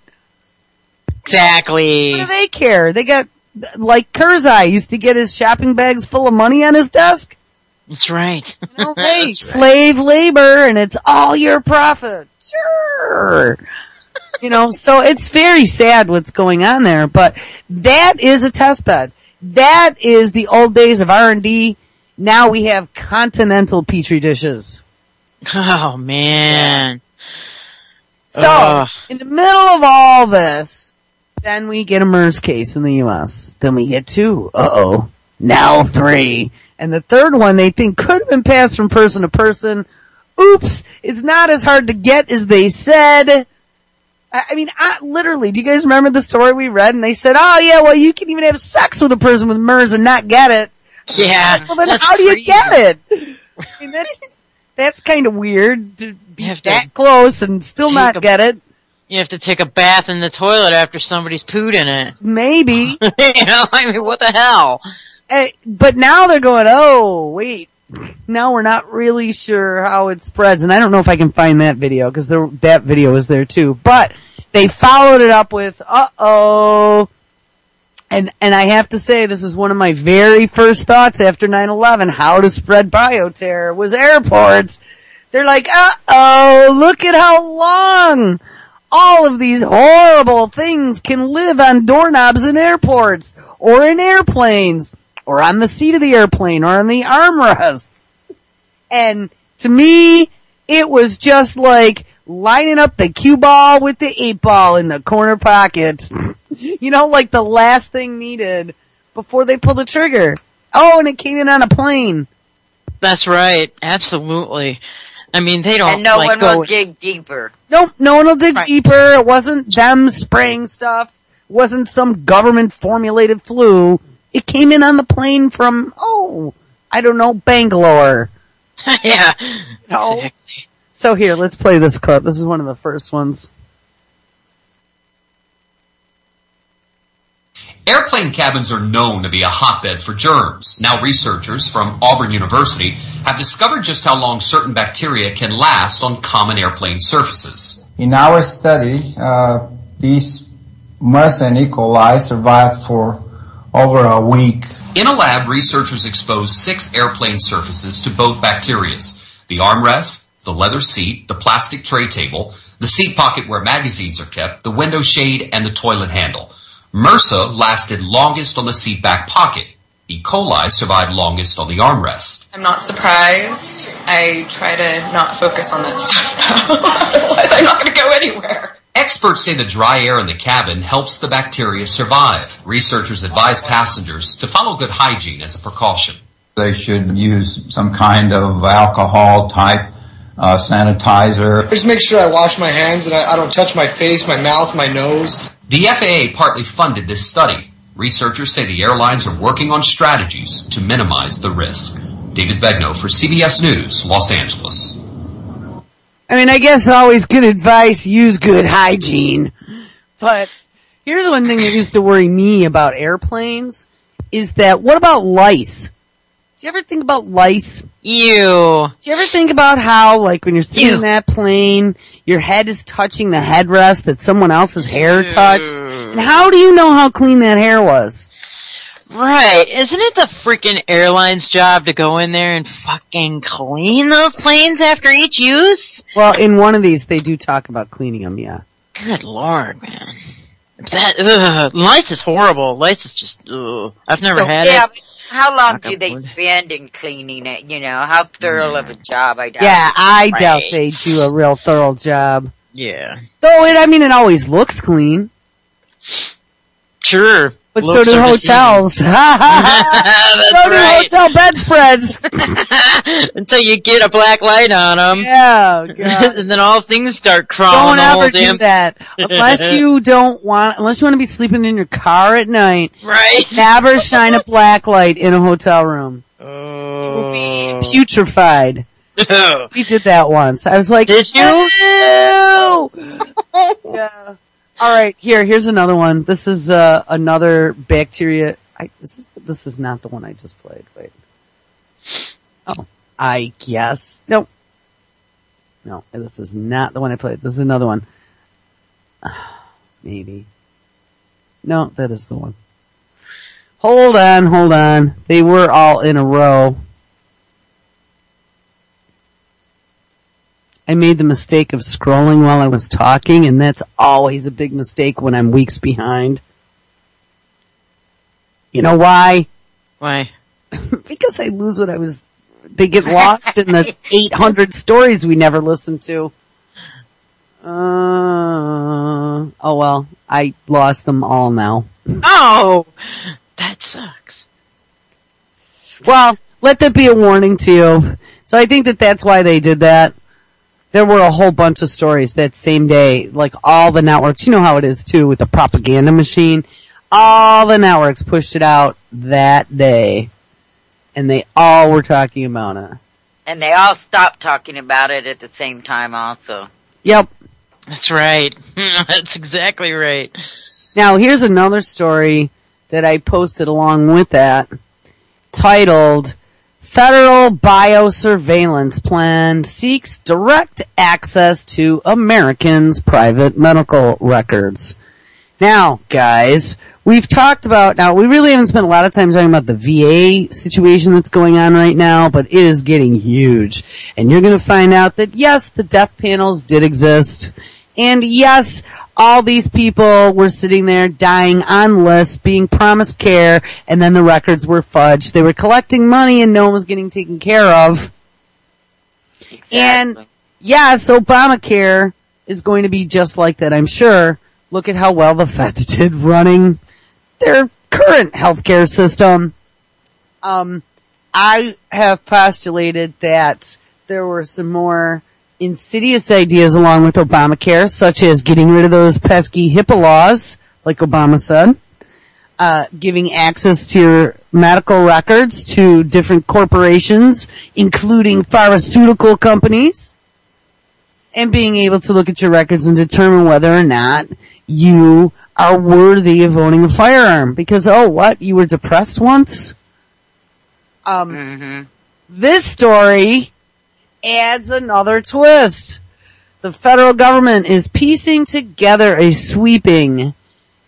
Exactly. What do they care? They got, Kurzai used to get his shopping bags full of money on his desk. That's right. Hey, slave labor, and it's all your profit. Sure. So it's very sad what's going on there, but that is a test bed. That is the old days of R&D Now we have continental petri dishes. Oh man. So, in the middle of all this, then we get a MERS case in the U.S. Then we get 2. Now 3. And the third one they think could have been passed from person to person. Oops, it's not as hard to get as they said. I mean, literally, do you guys remember the story we read? And they said, oh yeah, well you can even have sex with a person with MERS and not get it. Yeah. Well then how do you get it? I mean, that's kind of weird to be that close and still not get it. You have to take a bath in the toilet after somebody's pooed in it. Maybe. I mean, what the hell? But now they're going, oh, wait. Now we're not really sure how it spreads. And I don't know if I can find that video, because that video is there too. But they followed it up with, And I have to say, this is one of my very first thoughts after 9/11, how to spread bioterror, was airports. They're like, look at how long all of these horrible things can live on doorknobs in airports, or in airplanes, or on the seat of the airplane, or on the armrest. And to me, it was just like lining up the cue ball with the 8-ball in the corner pockets. You know, like the last thing needed before they pull the trigger. Oh, and it came in on a plane. That's right. Absolutely. I mean, they don't. And no one will dig deeper. Nope, no one will dig deeper. It wasn't them spraying stuff. It wasn't some government formulated flu. It came in on the plane from, I don't know, Bangalore. Yeah. Exactly. So here, let's play this clip. This is one of the first ones. Airplane cabins are known to be a hotbed for germs. Now researchers from Auburn University have discovered just how long certain bacteria can last on common airplane surfaces. In our study, these MERS and E. coli survived for over a week. In a lab, researchers exposed 6 airplane surfaces to both bacterias: the armrest, the leather seat, the plastic tray table, the seat pocket where magazines are kept, the window shade, and the toilet handle. MRSA lasted longest on the seat back pocket. E. coli survived longest on the armrest. I'm not surprised. I try to not focus on that stuff, though. Otherwise, I'm not going to go anywhere. Experts say the dry air in the cabin helps the bacteria survive. Researchers advise passengers to follow good hygiene as a precaution. They should use some kind of alcohol-type sanitizer. Just make sure I wash my hands and I don't touch my face, my mouth, my nose. The FAA partly funded this study. Researchers say the airlines are working on strategies to minimize the risk. David Begnaud for CBS News, Los Angeles. I mean, I guess always good advice, use good hygiene. But here's one thing that used to worry me about airplanes, is that, what about lice? Do you ever think about lice? Ew. Do you ever think about how, like, when you're sitting in that plane, your head is touching the headrest that someone else's hair touched? And how do you know how clean that hair was? Right. Isn't it the freaking airline's job to go in there and fucking clean those planes after each use? Well, in one of these, they do talk about cleaning them, yeah. Good lord, man. Lice is horrible. Lice is just, I've never had it. How long do they spend in cleaning it? You know, how thorough of a job I doubt. Yeah, I doubt they do a real thorough job. Yeah. Though it always looks clean. Sure. But so do hotels. So do hotel bedspreads. Until you get a black light on them. Yeah, God. And then all things start crawling. Don't ever do that. Unless you want to be sleeping in your car at night. Right. Never shine a black light in a hotel room. You will be putrefied. We did that once. I was like, did you? Yeah. All right, here's another one. This is another bacteria. This is not the one I just played. Wait. Oh, I guess no, this is not the one I played. This is another one. Maybe. No, that is the one. Hold on. They were all in a row. I made the mistake of scrolling while I was talking, and that's always a big mistake when I'm weeks behind. You know why? Why? Because I lose what they get lost in the 800 stories we never listened to. Oh well, I lost them all now. Oh! That sucks. Well, let that be a warning to you. So I think that's why they did that. There were a whole bunch of stories that same day, like all the networks. You know how it is too with the propaganda machine. All the networks pushed it out that day. And they all were talking about it. And they all stopped talking about it at the same time also. Yep. That's right. That's exactly right. Now here's another story that I posted along with that, titled, Federal Biosurveillance Plan Seeks Direct Access to Americans' Private Medical Records. Now, guys, we've talked about, we really haven't spent a lot of time talking about the VA situation that's going on right now, but it is getting huge. And you're going to find out that, yes, the death panels did exist. And yes, all these people were sitting there dying on lists, being promised care, and then the records were fudged. They were collecting money and no one was getting taken care of. Exactly. And yes, Obamacare is going to be just like that, I'm sure. Look at how well the feds did running their current healthcare system. I have postulated that there were some more insidious ideas along with Obamacare, such as getting rid of those pesky HIPAA laws, like Obama said, giving access to your medical records to different corporations, including pharmaceutical companies, and being able to look at your records and determine whether or not you are worthy of owning a firearm. Because, you were depressed once? This story adds another twist. The federal government is piecing together a sweeping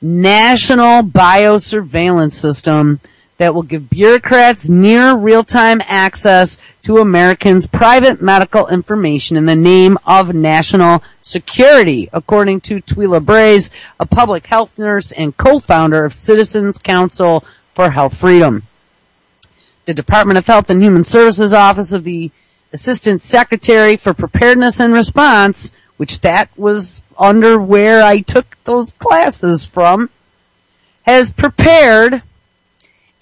national biosurveillance system that will give bureaucrats near real-time access to Americans' private medical information in the name of national security, according to Twila Braze, a public health nurse and co-founder of Citizens Council for Health Freedom. The Department of Health and Human Services Office of the Assistant Secretary for Preparedness and Response, which that was under where I took those classes from, has prepared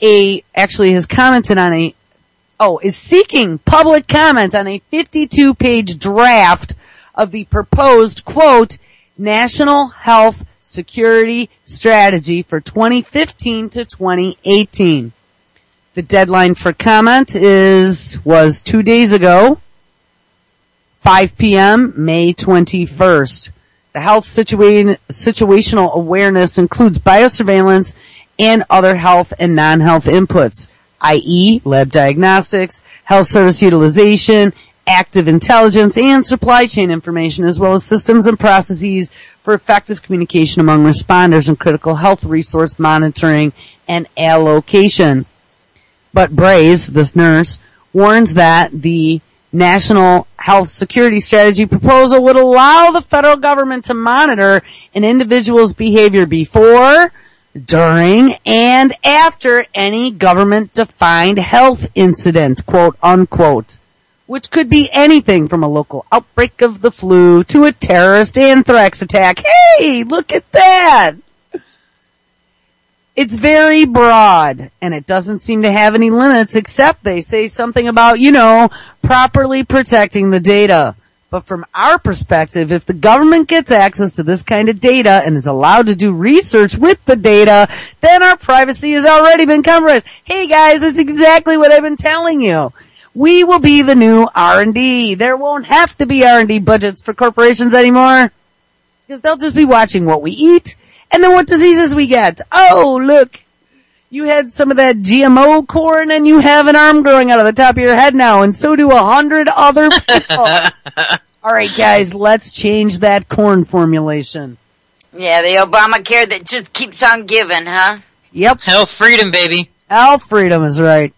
is seeking public comment on a 52-page draft of the proposed, quote, National Health Security Strategy for 2015 to 2018. The deadline for comment was 2 days ago, 5 p.m., May 21st. The health situational awareness includes biosurveillance and other health and non-health inputs, i.e. lab diagnostics, health service utilization, active intelligence, and supply chain information, as well as systems and processes for effective communication among responders and critical health resource monitoring and allocation. But Braze, this nurse, warns that the National Health Security Strategy proposal would allow the federal government to monitor an individual's behavior before, during, and after any government-defined health incident, quote unquote, which could be anything from a local outbreak of the flu to a terrorist anthrax attack. Hey, look at that! It's very broad, and it doesn't seem to have any limits, except they say something about, properly protecting the data. But from our perspective, if the government gets access to this kind of data and is allowed to do research with the data, then our privacy has already been compromised. Hey guys, that's exactly what I've been telling you. We will be the new R&D. There won't have to be R&D budgets for corporations anymore, because they'll just be watching what we eat and then what diseases we get. Oh, look, you had some of that GMO corn and you have an arm growing out of the top of your head now, and so do 100 other people. All right, guys, let's change that corn formulation. Yeah, the Obamacare that just keeps on giving, huh? Yep. Health freedom, baby. Health freedom is right.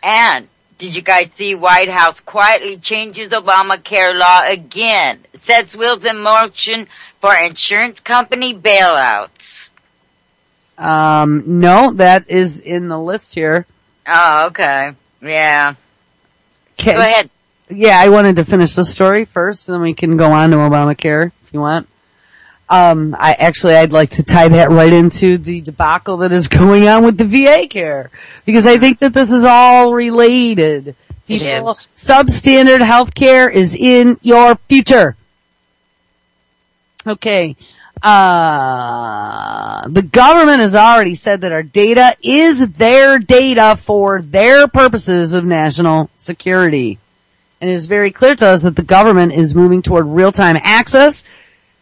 And did you guys see White House quietly changes Obamacare law again? Sets wheels in motion for insurance company bailouts. No, that is in the list here. Oh, okay. Yeah. Go ahead. Yeah, I wanted to finish the story first, and then we can go on to Obamacare if you want. I'd like to tie that right into the debacle that is going on with the VA care, because I think that this is all related. People, substandard health care is in your future. Okay. The government has already said that our data is their data for their purposes of national security. And it is very clear to us that the government is moving toward real-time access,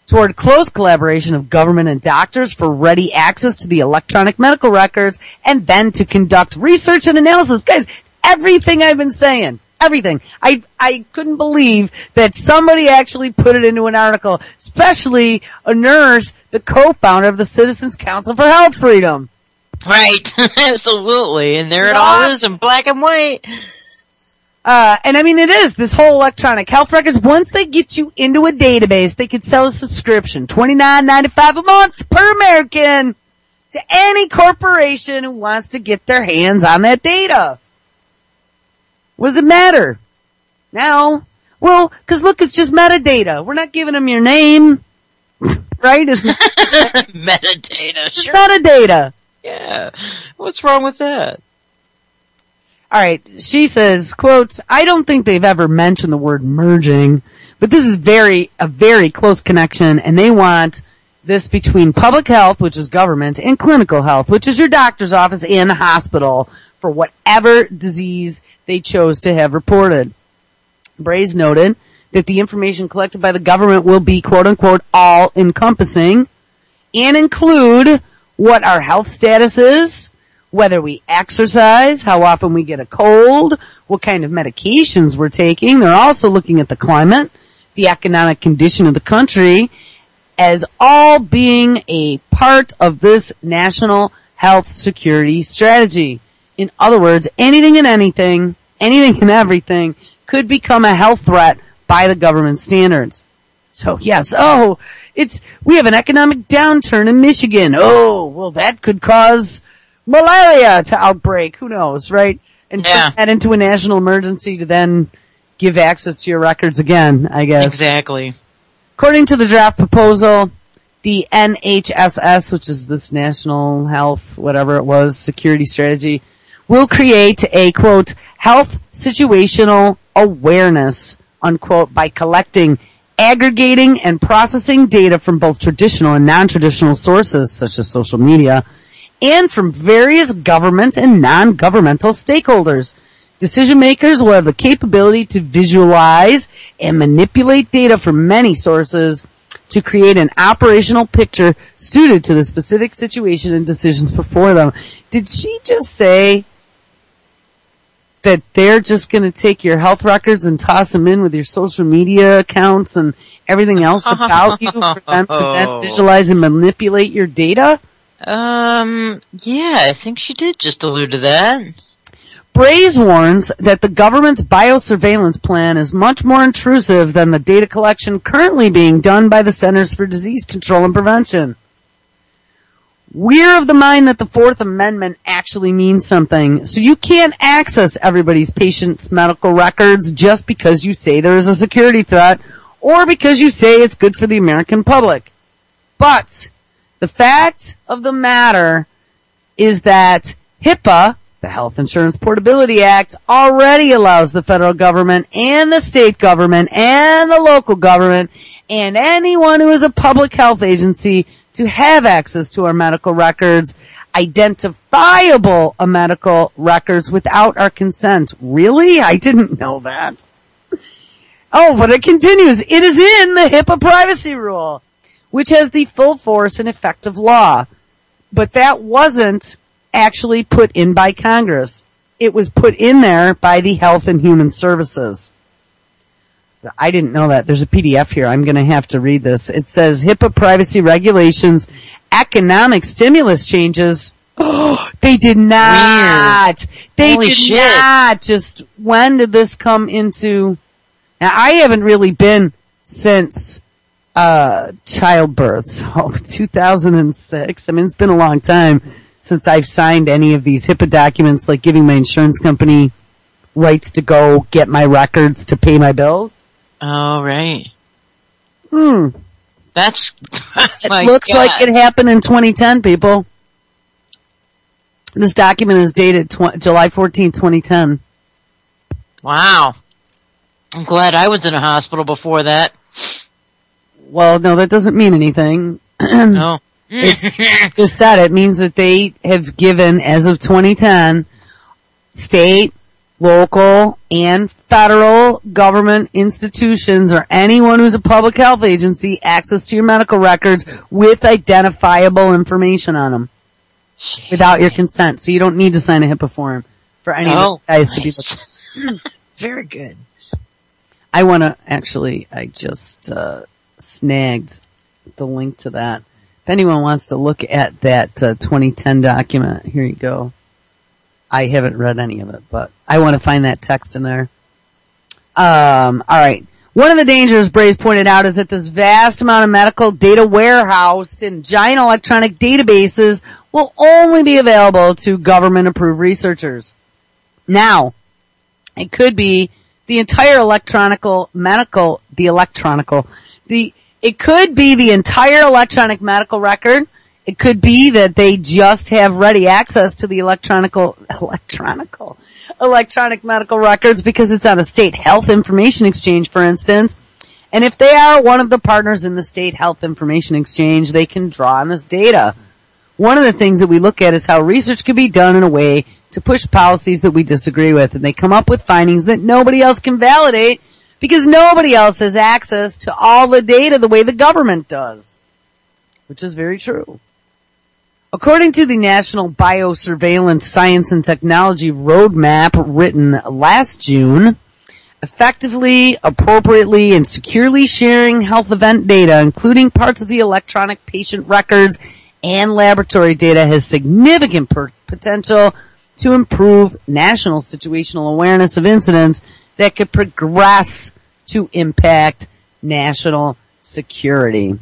toward close collaboration of government and doctors for ready access to the electronic medical records, and then to conduct research and analysis. Guys, everything I've been saying. Everything. I couldn't believe that somebody actually put it into an article, especially a nurse, the co-founder of the Citizens Council for Health Freedom. Right. Absolutely. And there it all is in black and white. And I mean, it is this whole electronic health records. Once they get you into a database, they could sell a subscription, $29.95 a month per American, to any corporation who wants to get their hands on that data. What does it matter? Now, well, cause look, it's just metadata. We're not giving them your name. Right? Metadata. It's just metadata. Yeah. What's wrong with that? Alright, she says, quote, I don't think they've ever mentioned the word merging, but this is a very close connection, and they want this between public health, which is government, and clinical health, which is your doctor's office and the hospital, for whatever disease they chose to have reported. Braze noted that the information collected by the government will be, quote unquote, all encompassing and include what our health status is, whether we exercise, how often we get a cold, what kind of medications we're taking. They're also looking at the climate, the economic condition of the country, as all being a part of this national health security strategy. In other words, anything and everything could become a health threat by the government standards. So yes, we have an economic downturn in Michigan. Oh, well that could cause malaria to outbreak. Who knows, right? And turn that into a national emergency to then give access to your records again, I guess. Exactly. According to the draft proposal, the NHSS, which is this National Health, whatever it was, security strategy, will create a, quote, health situational awareness, unquote, by collecting, aggregating, and processing data from both traditional and non-traditional sources, such as social media, and from various government and non-governmental stakeholders. Decision makers will have the capability to visualize and manipulate data from many sources to create an operational picture suited to the specific situation and decisions before them. Did she just say that they're just going to take your health records and toss them in with your social media accounts and everything else about you for them to then visualize and manipulate your data? Yeah, I think she did just allude to that. Braze warns that the government's biosurveillance plan is much more intrusive than the data collection currently being done by the Centers for Disease Control and Prevention. We're of the mind that the Fourth Amendment actually means something, so you can't access everybody's patient's medical records just because you say there is a security threat or because you say it's good for the American public. But the fact of the matter is that HIPAA, the Health Insurance Portability Act, already allows the federal government and the state government and the local government and anyone who is a public health agency to have access to our medical records, identifiable medical records without our consent. Really? I didn't know that. Oh, but it continues. It is in the HIPAA privacy rule, which has the full force and effect of law. But that wasn't actually put in by Congress. It was put in there by the Health and Human Services. I didn't know that. There's a PDF here. I'm going to have to read this. It says HIPAA privacy regulations, economic stimulus changes. Oh, they did not. Weird. They Holy did shit. not. Just when did this come into? Now I haven't really been since childbirth. So 2006. I mean, it's been a long time since I've signed any of these HIPAA documents, like giving my insurance company rights to go get my records to pay my bills. Oh, right. That's, it looks like it happened in 2010, people. This document is dated July 14, 2010. Wow. I'm glad I was in a hospital before that. Well, no, that doesn't mean anything. No. It's just said it means that they have given, as of 2010, state, local, and federal government institutions or anyone who's a public health agency access to your medical records with identifiable information on them without your consent. So you don't need to sign a HIPAA form for any of those guys to be very good. I want to I just snagged the link to that. If anyone wants to look at that 2010 document, here you go. I haven't read any of it, but I want to find that text in there. All right. One of the dangers Braze pointed out is that this vast amount of medical data warehoused in giant electronic databases will only be available to government-approved researchers. Now, it could be the entire it could be the entire electronic medical record. It could be that they just have ready access to the electronic medical records because it's on a state health information exchange, for instance. And if they are one of the partners in the state health information exchange, they can draw on this data. One of the things that we look at is how research can be done in a way to push policies that we disagree with. And they come up with findings that nobody else can validate because nobody else has access to all the data the way the government does, which is very true. According to the National Biosurveillance Science and Technology Roadmap written last June, effectively, appropriately, and securely sharing health event data, including parts of the electronic patient records and laboratory data, has significant potential to improve national situational awareness of incidents that could progress to impact national security.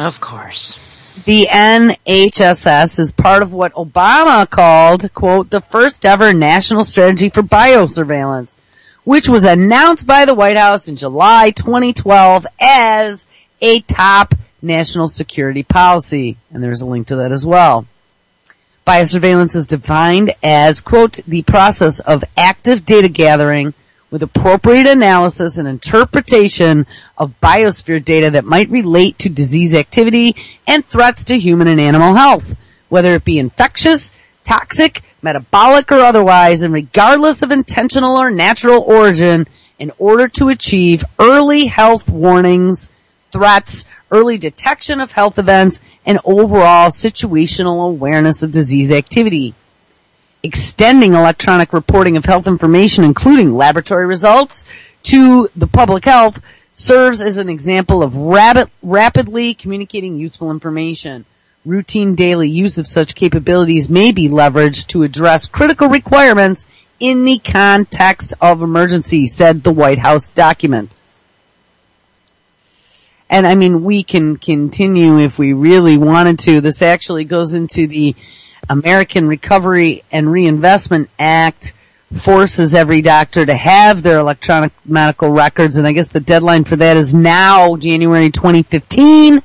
Of course. The NHSS is part of what Obama called, quote, the first ever national strategy for biosurveillance, which was announced by the White House in July 2012 as a top national security policy. And there's a link to that as well. Biosurveillance is defined as, quote, the process of active data gathering with appropriate analysis and interpretation of biosphere data that might relate to disease activity and threats to human and animal health, whether it be infectious, toxic, metabolic, or otherwise, and regardless of intentional or natural origin, in order to achieve early health warnings, threats, early detection of health events, and overall situational awareness of disease activity. Extending electronic reporting of health information, including laboratory results, to the public health serves as an example of rapidly communicating useful information. Routine daily use of such capabilities may be leveraged to address critical requirements in the context of emergency, said the White House document. And I mean, we can continue if we really wanted to. This actually goes into the American Recovery and Reinvestment Act, forces every doctor to have their electronic medical records, and I guess the deadline for that is now January 2015.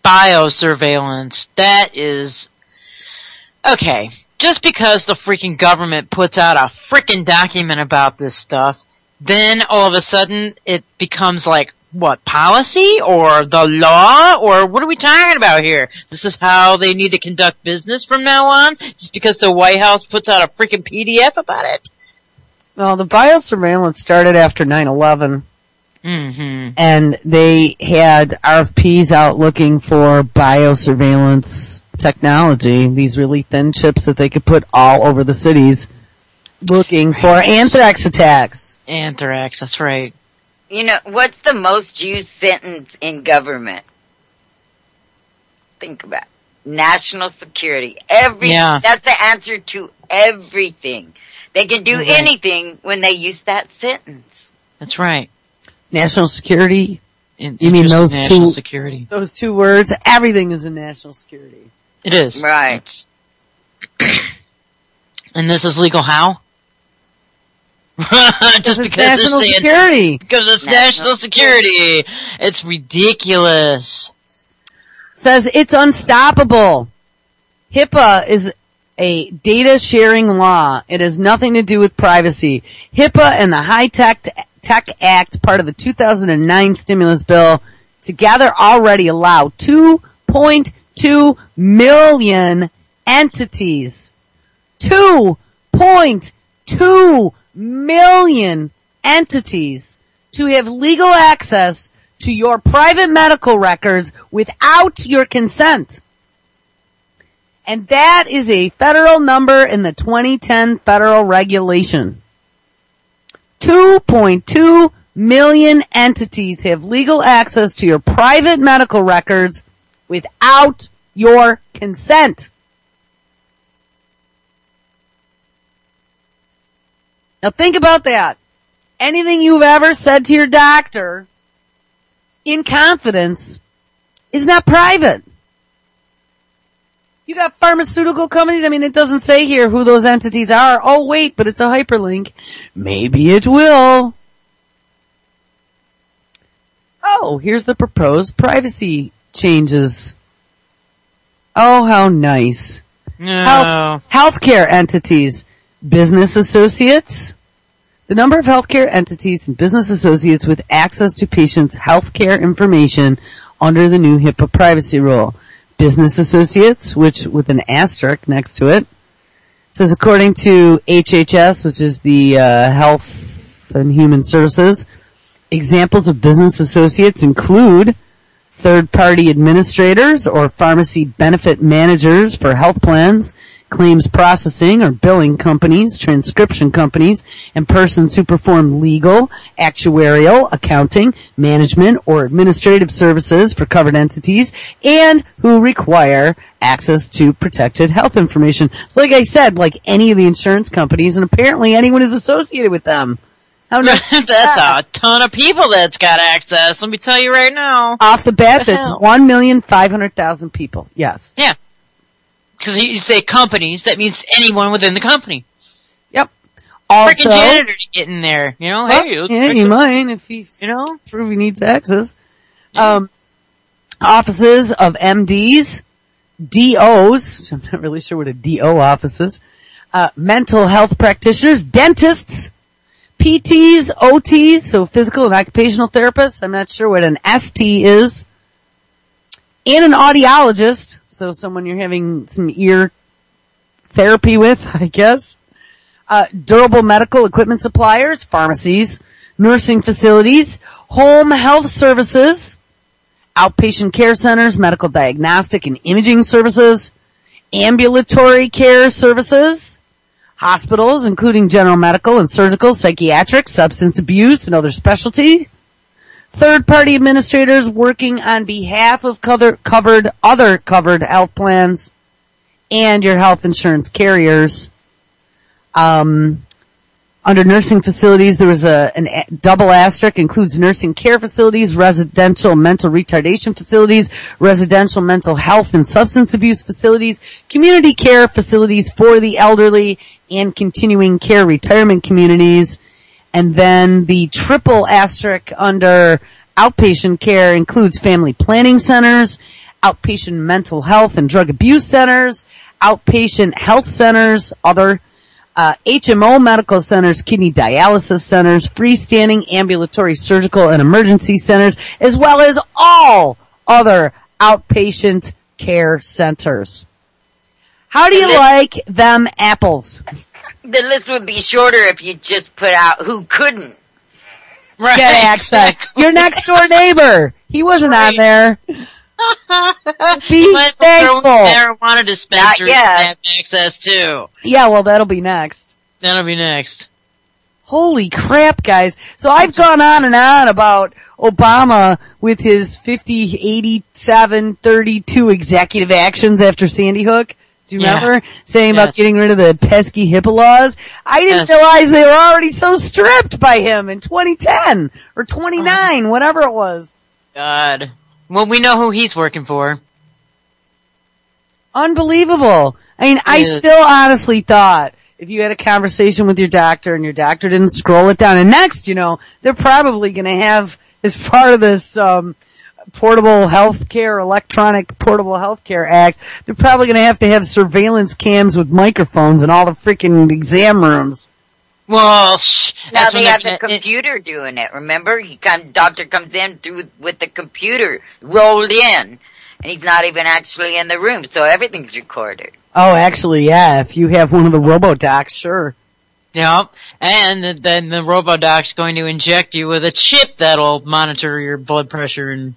Biosurveillance. That is... Okay, just because the freaking government puts out a freaking document about this stuff, then all of a sudden it becomes like, what, policy or the law or what are we talking about here? This is how they need to conduct business from now on just because the White House puts out a freaking PDF about it? Well, the biosurveillance started after 9/11. Mm-hmm. And they had RFPs out looking for biosurveillance technology, these really thin chips that they could put all over the cities, looking for anthrax attacks. Anthrax, that's right. You know, what's the most used sentence in government? Think about it. National security. That's the answer to everything. They can do anything when they use that sentence. That's right. National security, You mean those national security. Those two words? Everything is in national security. It is. Right. And this is legal how? Just because national security. Because it's national security. It's ridiculous. Says it's unstoppable. HIPAA is a data sharing law. It has nothing to do with privacy. HIPAA and the High-Tech Act, part of the 2009 stimulus bill, together already allow 2.2 million entities. 2.2 million entities to have legal access to your private medical records without your consent. And that is a federal number in the 2010 federal regulation. 2.2 million entities have legal access to your private medical records without your consent. Now think about that. Anything you've ever said to your doctor in confidence is not private. You got pharmaceutical companies. I mean, it doesn't say here who those entities are. Oh, wait, but it's a hyperlink. Maybe it will. Oh, here's the proposed privacy changes. Oh, how nice. No. Healthcare entities, business associates. The number of healthcare entities and business associates with access to patients' healthcare information under the new HIPAA privacy rule. Business associates, which with an asterisk next to it, says according to HHS, which is the Health and Human Services, examples of business associates include third-party administrators or pharmacy benefit managers for health plans, claims processing or billing companies, transcription companies, and persons who perform legal, actuarial, accounting, management, or administrative services for covered entities, and who require access to protected health information. So like I said, like any of the insurance companies, and apparently anyone is associated with them. How nice. That's a ton of people that's got access, let me tell you right now. Off the bat, that's 1,500,000 people. Yes. Yeah. Because you say companies, that means anyone within the company. Yep. Also, freaking janitor's getting there, you know? Well, hey, yeah, you might if he, prove he needs access. Offices of MDs, DOs, I'm not really sure what a DO office is, mental health practitioners, dentists, PTs, OTs, so physical and occupational therapists. I'm not sure what an ST is. And an audiologist, so someone you're having some ear therapy with, I guess. Durable medical equipment suppliers, pharmacies, nursing facilities, home health services, outpatient care centers, medical diagnostic and imaging services, ambulatory care services, hospitals, including general medical and surgical, psychiatric, substance abuse, and other specialty, third-party administrators working on behalf of other covered health plans, and your health insurance carriers. Under nursing facilities, there was a double asterisk, includes nursing care facilities, residential mental retardation facilities, residential mental health and substance abuse facilities, community care facilities for the elderly, and continuing care retirement communities. And then the triple asterisk under outpatient care includes family planning centers, outpatient mental health and drug abuse centers, outpatient health centers, other HMO medical centers, kidney dialysis centers, freestanding ambulatory surgical and emergency centers, as well as all other outpatient care centers. How do you like them apples? The list would be shorter if you just put out who couldn't get access. Your next door neighbor. He wasn't on there. Be thankful. Marijuana dispensaries have access too. Yeah, well, that'll be next. That'll be next. Holy crap, guys. So I've gone on and on about Obama with his 50, 87, 32 executive actions after Sandy Hook. Do you remember saying about getting rid of the pesky HIPAA laws? I didn't realize they were already so stripped by him in 2010 or 29, whatever it was. God. Well, we know who he's working for. Unbelievable. I mean, I still honestly thought if you had a conversation with your doctor and your doctor didn't scroll it down, and next, they're probably going to have, as part of this portable healthcare, electronic portable healthcare act, they're probably going to have surveillance cams with microphones in all the freaking exam rooms. Well, now they have the computer doing it. Remember, doctor comes in with the computer rolled in, and he's not even actually in the room, so everything's recorded. Oh, actually, yeah. If you have one of the RoboDocs, sure. Yep. And then the RoboDoc's going to inject you with a chip that'll monitor your blood pressure and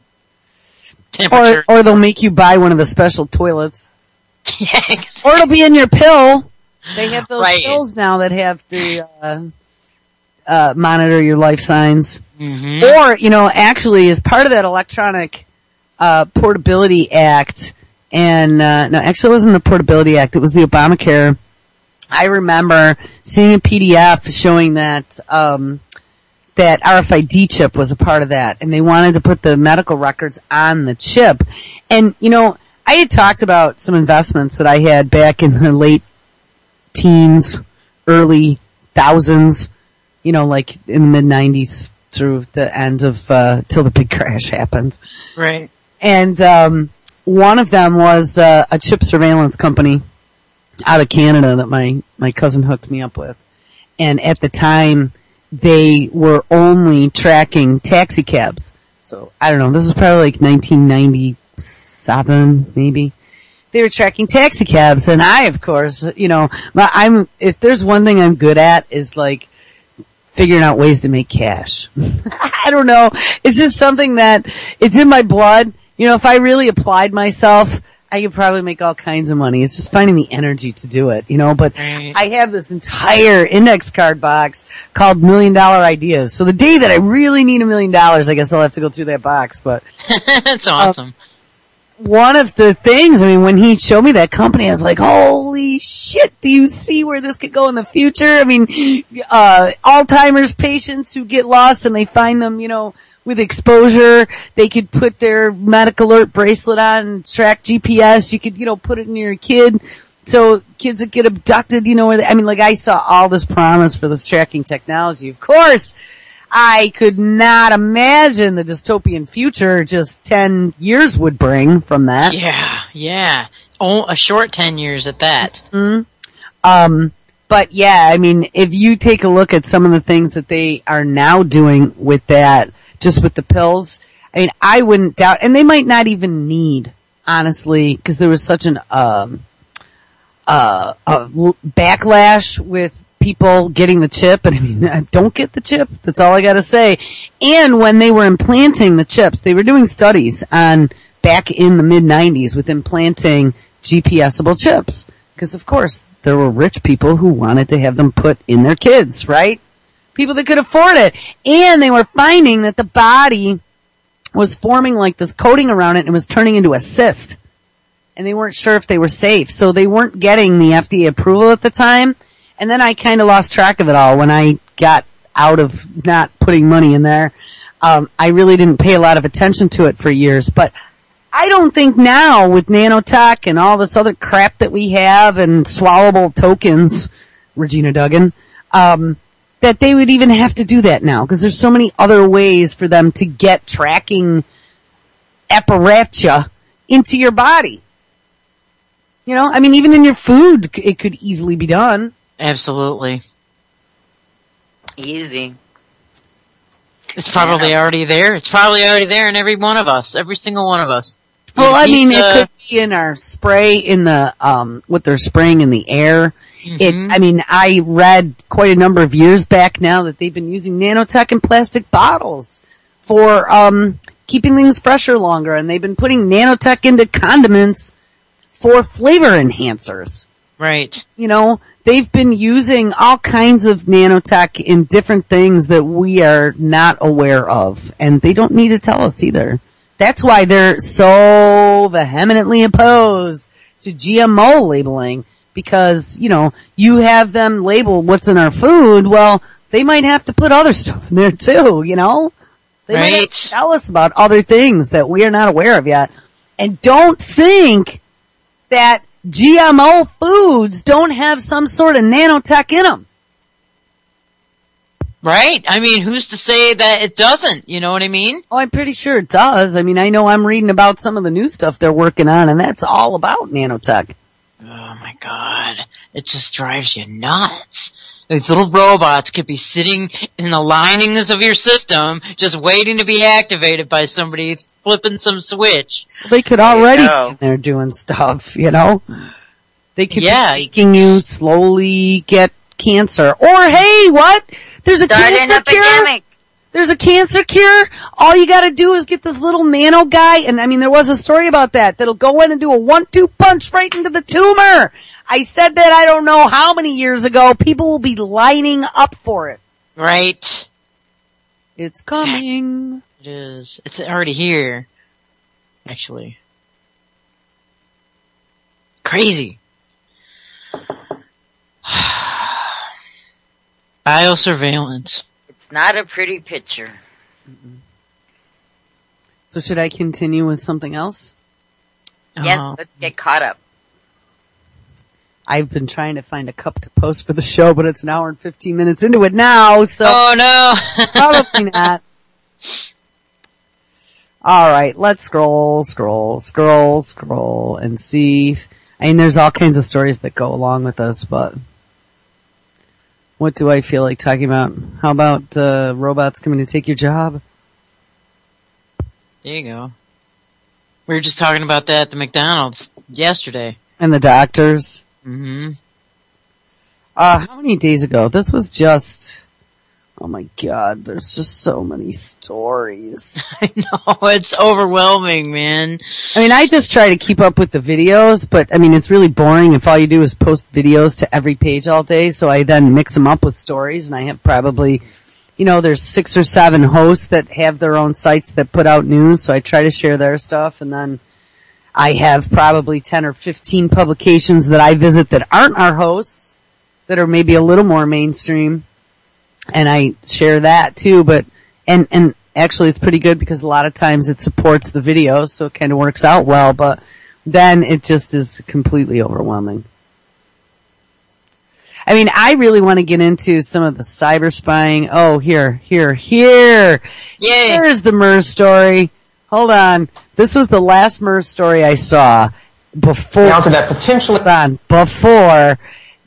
temperature. Or they'll make you buy one of the special toilets. Yeah, exactly. Or it'll be in your pill. They have those pills now that have the monitor your life signs. Mm-hmm. Or, actually, as part of that electronic Portability Act, and no, actually it wasn't the Portability Act, it was the Obamacare. I remember seeing a PDF showing that that RFID chip was a part of that, and they wanted to put the medical records on the chip. And, I had talked about some investments that I had back in the late teens, early thousands, like in the mid-90s through the end of, till the big crash happened. Right. And, one of them was, a chip surveillance company out of Canada that my cousin hooked me up with. And at the time, they were only tracking taxi cabs. So, I don't know, this was probably like 1997, maybe. They were tracking taxi cabs, and I, of course, if there's one thing I'm good at is like figuring out ways to make cash. I don't know. It's just something that it's in my blood. If I really applied myself, I could probably make all kinds of money. It's just finding the energy to do it, but right. I have this entire index card box called $1 Million Ideas. So the day that I really need $1 million, I guess I'll have to go through that box, but. That's awesome. One of the things, when he showed me that company, I was like, holy shit, do you see where this could go in the future? Alzheimer's patients who get lost and they find them, with exposure, they could put their medic alert bracelet on and track GPS. You could, put it in your kid. So kids that get abducted, I saw all this promise for this tracking technology. Of course, I could not imagine the dystopian future just 10 years would bring from that. Yeah. Oh, a short 10 years at that. Mm-hmm. But yeah, if you take a look at some of the things that they are now doing with that, just with the pills, I wouldn't doubt, and they might not even need, honestly, because there was such an, backlash with people getting the chip, and don't get the chip. That's all I gotta say. And when they were implanting the chips, they were doing studies on back in the mid-90s with implanting GPSable chips. Because of course, there were rich people who wanted to have them put in their kids, right? People that could afford it. And they were finding that the body was forming like this coating around it and it was turning into a cyst. And they weren't sure if they were safe. So they weren't getting the FDA approval at the time. And then I kind of lost track of it all when I got out of not putting money in there. I really didn't pay a lot of attention to it for years. But I don't think now with nanotech and all this other crap that we have and swallowable tokens, Regina Duggan, that they would even have to do that now. Because there's so many other ways for them to get tracking apparatus into your body. Even in your food, it could easily be done. Absolutely. Easy. It's probably already there. It's probably already there in every one of us. Every single one of us. Well, it could be in our spray, in the, what they're spraying in the air. Mm-hmm. I read quite a number of years back now that they've been using nanotech in plastic bottles for, keeping things fresher longer. And they've been putting nanotech into condiments for flavor enhancers. Right. They've been using all kinds of nanotech in different things that we are not aware of. And they don't need to tell us either. That's why they're so vehemently opposed to GMO labeling. Because, you have them label what's in our food. Well, they might have to put other stuff in there too, They might tell us about other things that we are not aware of yet. And don't think that GMO foods don't have some sort of nanotech in them. Right? I mean, who's to say that it doesn't? You know what I mean? Oh, I'm pretty sure it does. I mean, I know I'm reading about some of the new stuff they're working on, and that's all about nanotech. Oh my god. It just drives you nuts. These little robots could be sitting in the linings of your system, just waiting to be activated by somebody flipping some switch. They could already be in there doing stuff, you know? They could be making you slowly get cancer. Or, hey, what? There's a cancer cure? There's a cancer cure? All you gotta do is get this little nano guy, and I mean, there was a story about that'll go in and do a 1-2 punch right into the tumor. I said that I don't know how many years ago. People will be lining up for it. Right. It's coming. It is. It's already here. Actually. Crazy. Biosurveillance. It's not a pretty picture. So should I continue with something else? Yes, let's get caught up. I've been trying to find a cup to post for the show, but it's an hour and 15 minutes into it now, so. Oh no! Probably not. Alright, let's scroll, and see. I mean, there's all kinds of stories that go along with this, but what do I feel like talking about? How about, robots coming to take your job? There you go. We were just talking about that at the McDonald's yesterday. And the doctors. Mm-hmm. How many days ago? This was just, oh my god, there's just so many stories. I know, it's overwhelming, man. I mean, I just try to keep up with the videos, but I mean, it's really boring if all you do is post videos to every page all day, so I then mix them up with stories, and I have probably, you know, there's 6 or 7 hosts that have their own sites that put out news, so I try to share their stuff, and then I have probably 10 or 15 publications that I visit that aren't our hosts, that are maybe a little more mainstream, and I share that too, but, and actually it's pretty good because a lot of times it supports the videos, so it kind of works out well, but then it just is completely overwhelming. I mean, I really want to get into some of the cyber spying. Oh, here. Yay! Here's the MERS story. Hold on. This was the last MERS story I saw before. Down to that potentially. Before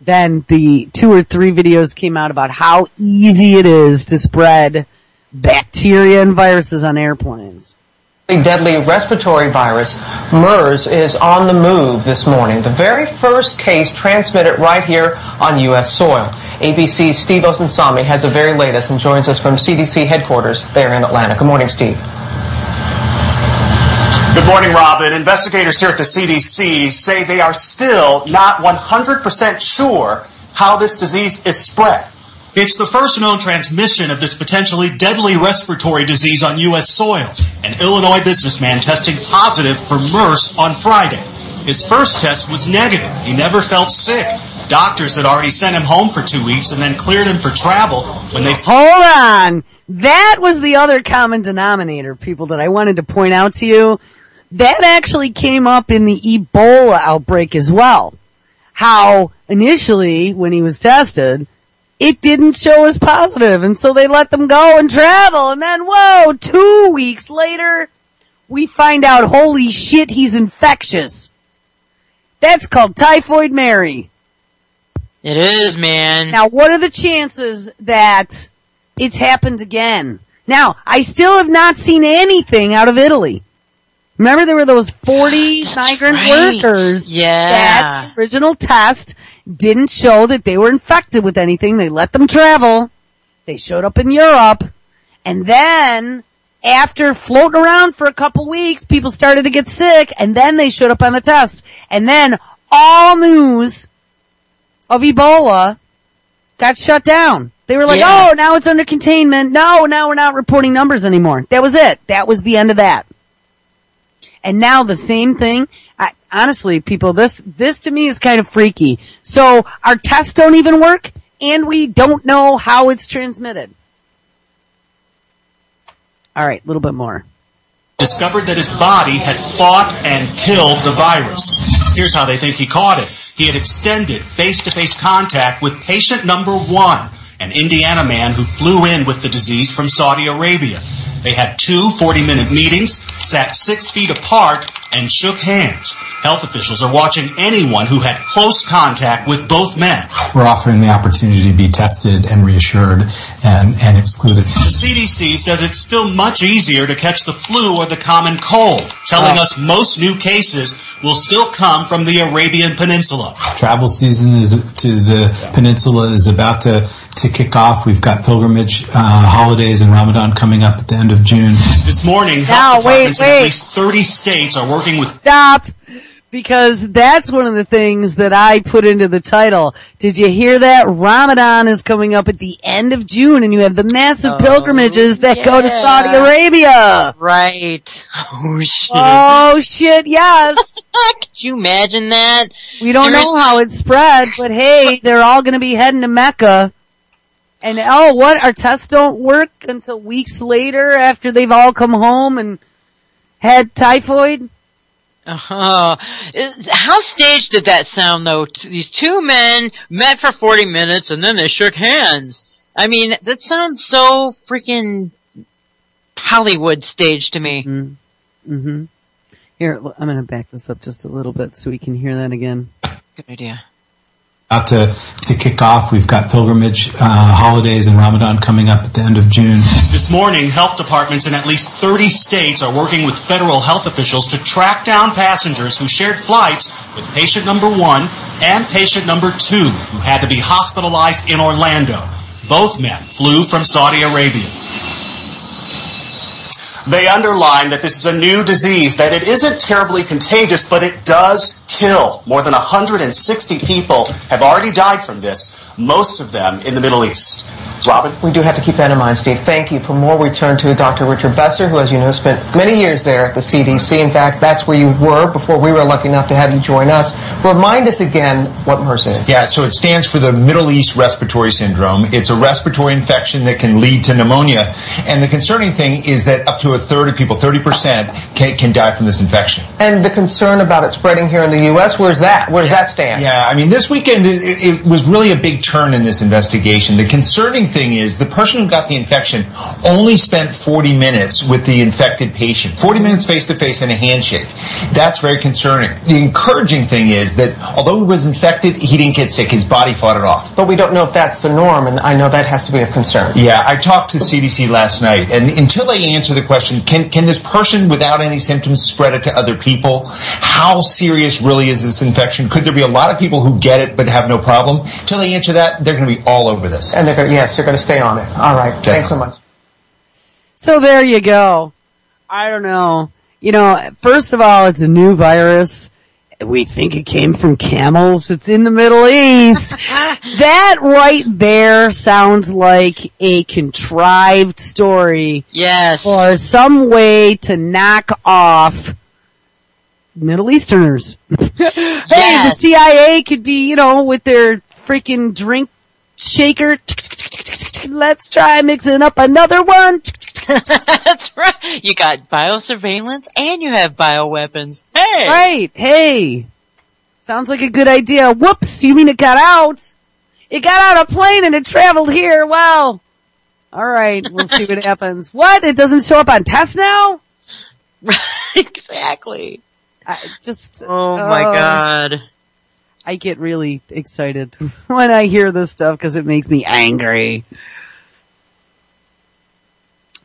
then the 2 or 3 videos came out about how easy it is to spread bacteria and viruses on airplanes. Deadly respiratory virus, MERS, is on the move this morning. The very first case transmitted right here on U.S. soil. ABC's Steve Osunsami has the very latest and joins us from CDC headquarters there in Atlanta. Good morning, Steve. Good morning, Robin. Investigators here at the CDC say they are still not 100% sure how this disease is spread. It's the first known transmission of this potentially deadly respiratory disease on U.S. soil. An Illinois businessman testing positive for MERS on Friday. His first test was negative. He never felt sick. Doctors had already sent him home for 2 weeks and then cleared him for travel when they... Hold on! That was the other common denominator, people, that I wanted to point out to you. That actually came up in the Ebola outbreak as well. How initially, when he was tested, it didn't show as positive, and so they let them go and travel, and then, whoa, 2 weeks later, we find out, holy shit, he's infectious. That's called Typhoid Mary. It is, man. Now, what are the chances that it's happened again? Now, I still have not seen anything out of Italy. Remember there were those 40 migrant workers. Yeah. That original test didn't show that they were infected with anything. They let them travel. They showed up in Europe. And then, after floating around for a couple weeks, people started to get sick, and then they showed up on the test. And then, all news of Ebola got shut down. They were like, oh, now it's under containment. No, now we're not reporting numbers anymore. That was it. That was the end of that. And now the same thing. Honestly, people, this to me is kind of freaky. So our tests don't even work, and we don't know how it's transmitted. All right, a little bit more. Discovered that his body had fought and killed the virus. Here's how they think he caught it. He had extended face-to-face contact with patient number 1, an Indiana man who flew in with the disease from Saudi Arabia. They had 2 40-minute meetings, sat 6 feet apart, and shook hands. Health officials are watching anyone who had close contact with both men. We're offering the opportunity to be tested and reassured and excluded. The CDC says it's still much easier to catch the flu or the common cold, telling us most new cases will still come from the Arabian Peninsula. Travel season to the peninsula is about to kick off. We've got pilgrimage holidays and Ramadan coming up at the end of June. This morning, health departments in at least 30 states are working with... Stop! Because that's one of the things that I put into the title. Did you hear that? Ramadan is coming up at the end of June, and you have the massive pilgrimages that go to Saudi Arabia. Right. Oh, shit. Oh, shit, yes. Could you imagine that? We don't know how it spread, but hey, they're all going to be heading to Mecca. And oh, what? Our tests don't work until weeks later after they've all come home and had typhoid? How staged did that sound, though? These 2 men met for 40 minutes and then they shook hands. I mean, that sounds so freaking Hollywood staged to me. Mm-hmm. Here, I'm going to back this up just a little bit so we can hear that again. Good idea. About to kick off. We've got pilgrimage holidays and Ramadan coming up at the end of June. This morning, health departments in at least 30 states are working with federal health officials to track down passengers who shared flights with patient number 1 and patient number 2, who had to be hospitalized in Orlando. Both men flew from Saudi Arabia. They underline that this is a new disease, that it isn't terribly contagious, but it does kill. More than 160 people have already died from this, most of them in the Middle East. Robin? We do have to keep that in mind, Steve. Thank you. For more, we turn to Dr. Richard Besser, who, as you know, spent many years there at the CDC. In fact, that's where you were before we were lucky enough to have you join us. Remind us again what MERS is. Yeah, so it stands for the Middle East Respiratory Syndrome. It's a respiratory infection that can lead to pneumonia. And the concerning thing is that up to a third of people, 30%, can die from this infection. And the concern about it spreading here in the U.S., where's that? Where does that stand? Yeah, I mean, this weekend, it was really a big turn in this investigation. The concerning thing is the person who got the infection only spent 40 minutes with the infected patient. 40 minutes face-to-face and a handshake. That's very concerning. The encouraging thing is that although he was infected, he didn't get sick. His body fought it off. But we don't know if that's the norm, and I know that has to be a concern. Yeah, I talked to CDC last night, and until they answer the question, can this person without any symptoms spread it to other people? How serious really is this infection? Could there be a lot of people who get it but have no problem? Until they answer that, they're going to be all over this. And they're going to stay on it. All right. Definitely. Thanks so much. So there you go. I don't know. You know, first of all, it's a new virus. We think it came from camels. It's in the Middle East. That right there sounds like a contrived story. Yes. For some way to knock off Middle Easterners. Hey, the CIA could be, you know, with their freaking drink shaker. Let's try mixing up another one. That's right. You got biosurveillance and you have bioweapons. Hey! Right. Hey. Sounds like a good idea. Whoops. You mean it got out? It got out a plane and it traveled here. Wow. All right. We'll see what happens. What? It doesn't show up on tests now? Exactly. Oh my God. I get really excited when I hear this stuff because it makes me angry.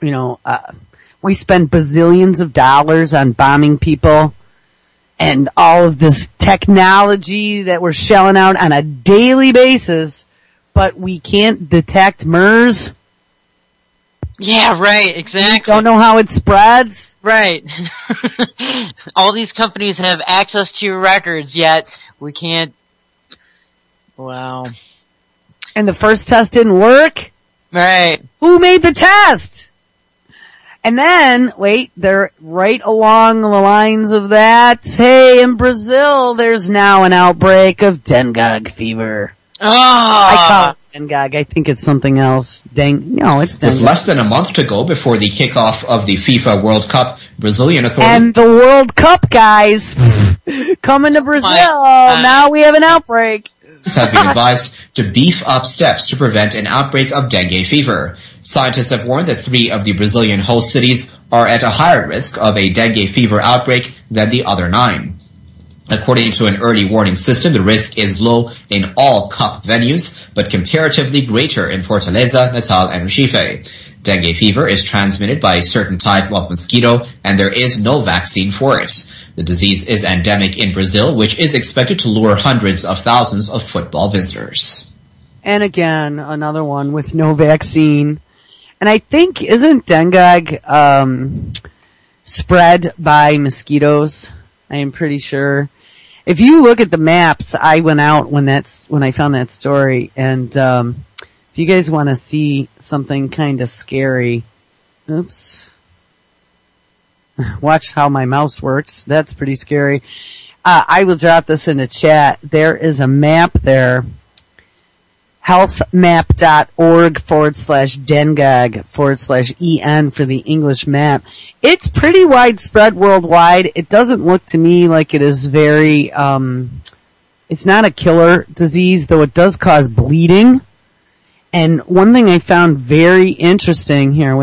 You know, we spend bazillions of dollars on bombing people and all of this technology that we're shelling out on a daily basis, but we can't detect MERS. Yeah, right, exactly. We don't know how it spreads. Right. All these companies have access to your records, yet we can't. Wow. And the first test didn't work? Right. Who made the test? And then, wait, they're right along the lines of that. Hey, in Brazil, there's now an outbreak of dengue fever. Oh. I call it Dengue. I think it's something else. No, it's dengue. With less than a month to go before the kickoff of the FIFA World Cup, Brazilian authorities... And the World Cup, guys, coming to Brazil. Now we have an outbreak. ...have been advised to beef up steps to prevent an outbreak of dengue fever. Scientists have warned that 3 of the Brazilian host cities are at a higher risk of a dengue fever outbreak than the other 9. According to an early warning system, the risk is low in all cup venues, but comparatively greater in Fortaleza, Natal, and Recife. Dengue fever is transmitted by a certain type of mosquito, and there is no vaccine for it. The disease is endemic in Brazil, which is expected to lure hundreds of thousands of football visitors. And again, another one with no vaccine. And I think, isn't dengue spread by mosquitoes? I am pretty sure. If you look at the maps, I went out when I found that story, and if you guys want to see something kind of scary, oops, watch how my mouse works. That's pretty scary. I will drop this in the chat. There is a map there, healthmap.org/Dengag/EN for the English map. It's pretty widespread worldwide. It doesn't look to me like it is very, it's not a killer disease, though it does cause bleeding. And one thing I found very interesting here,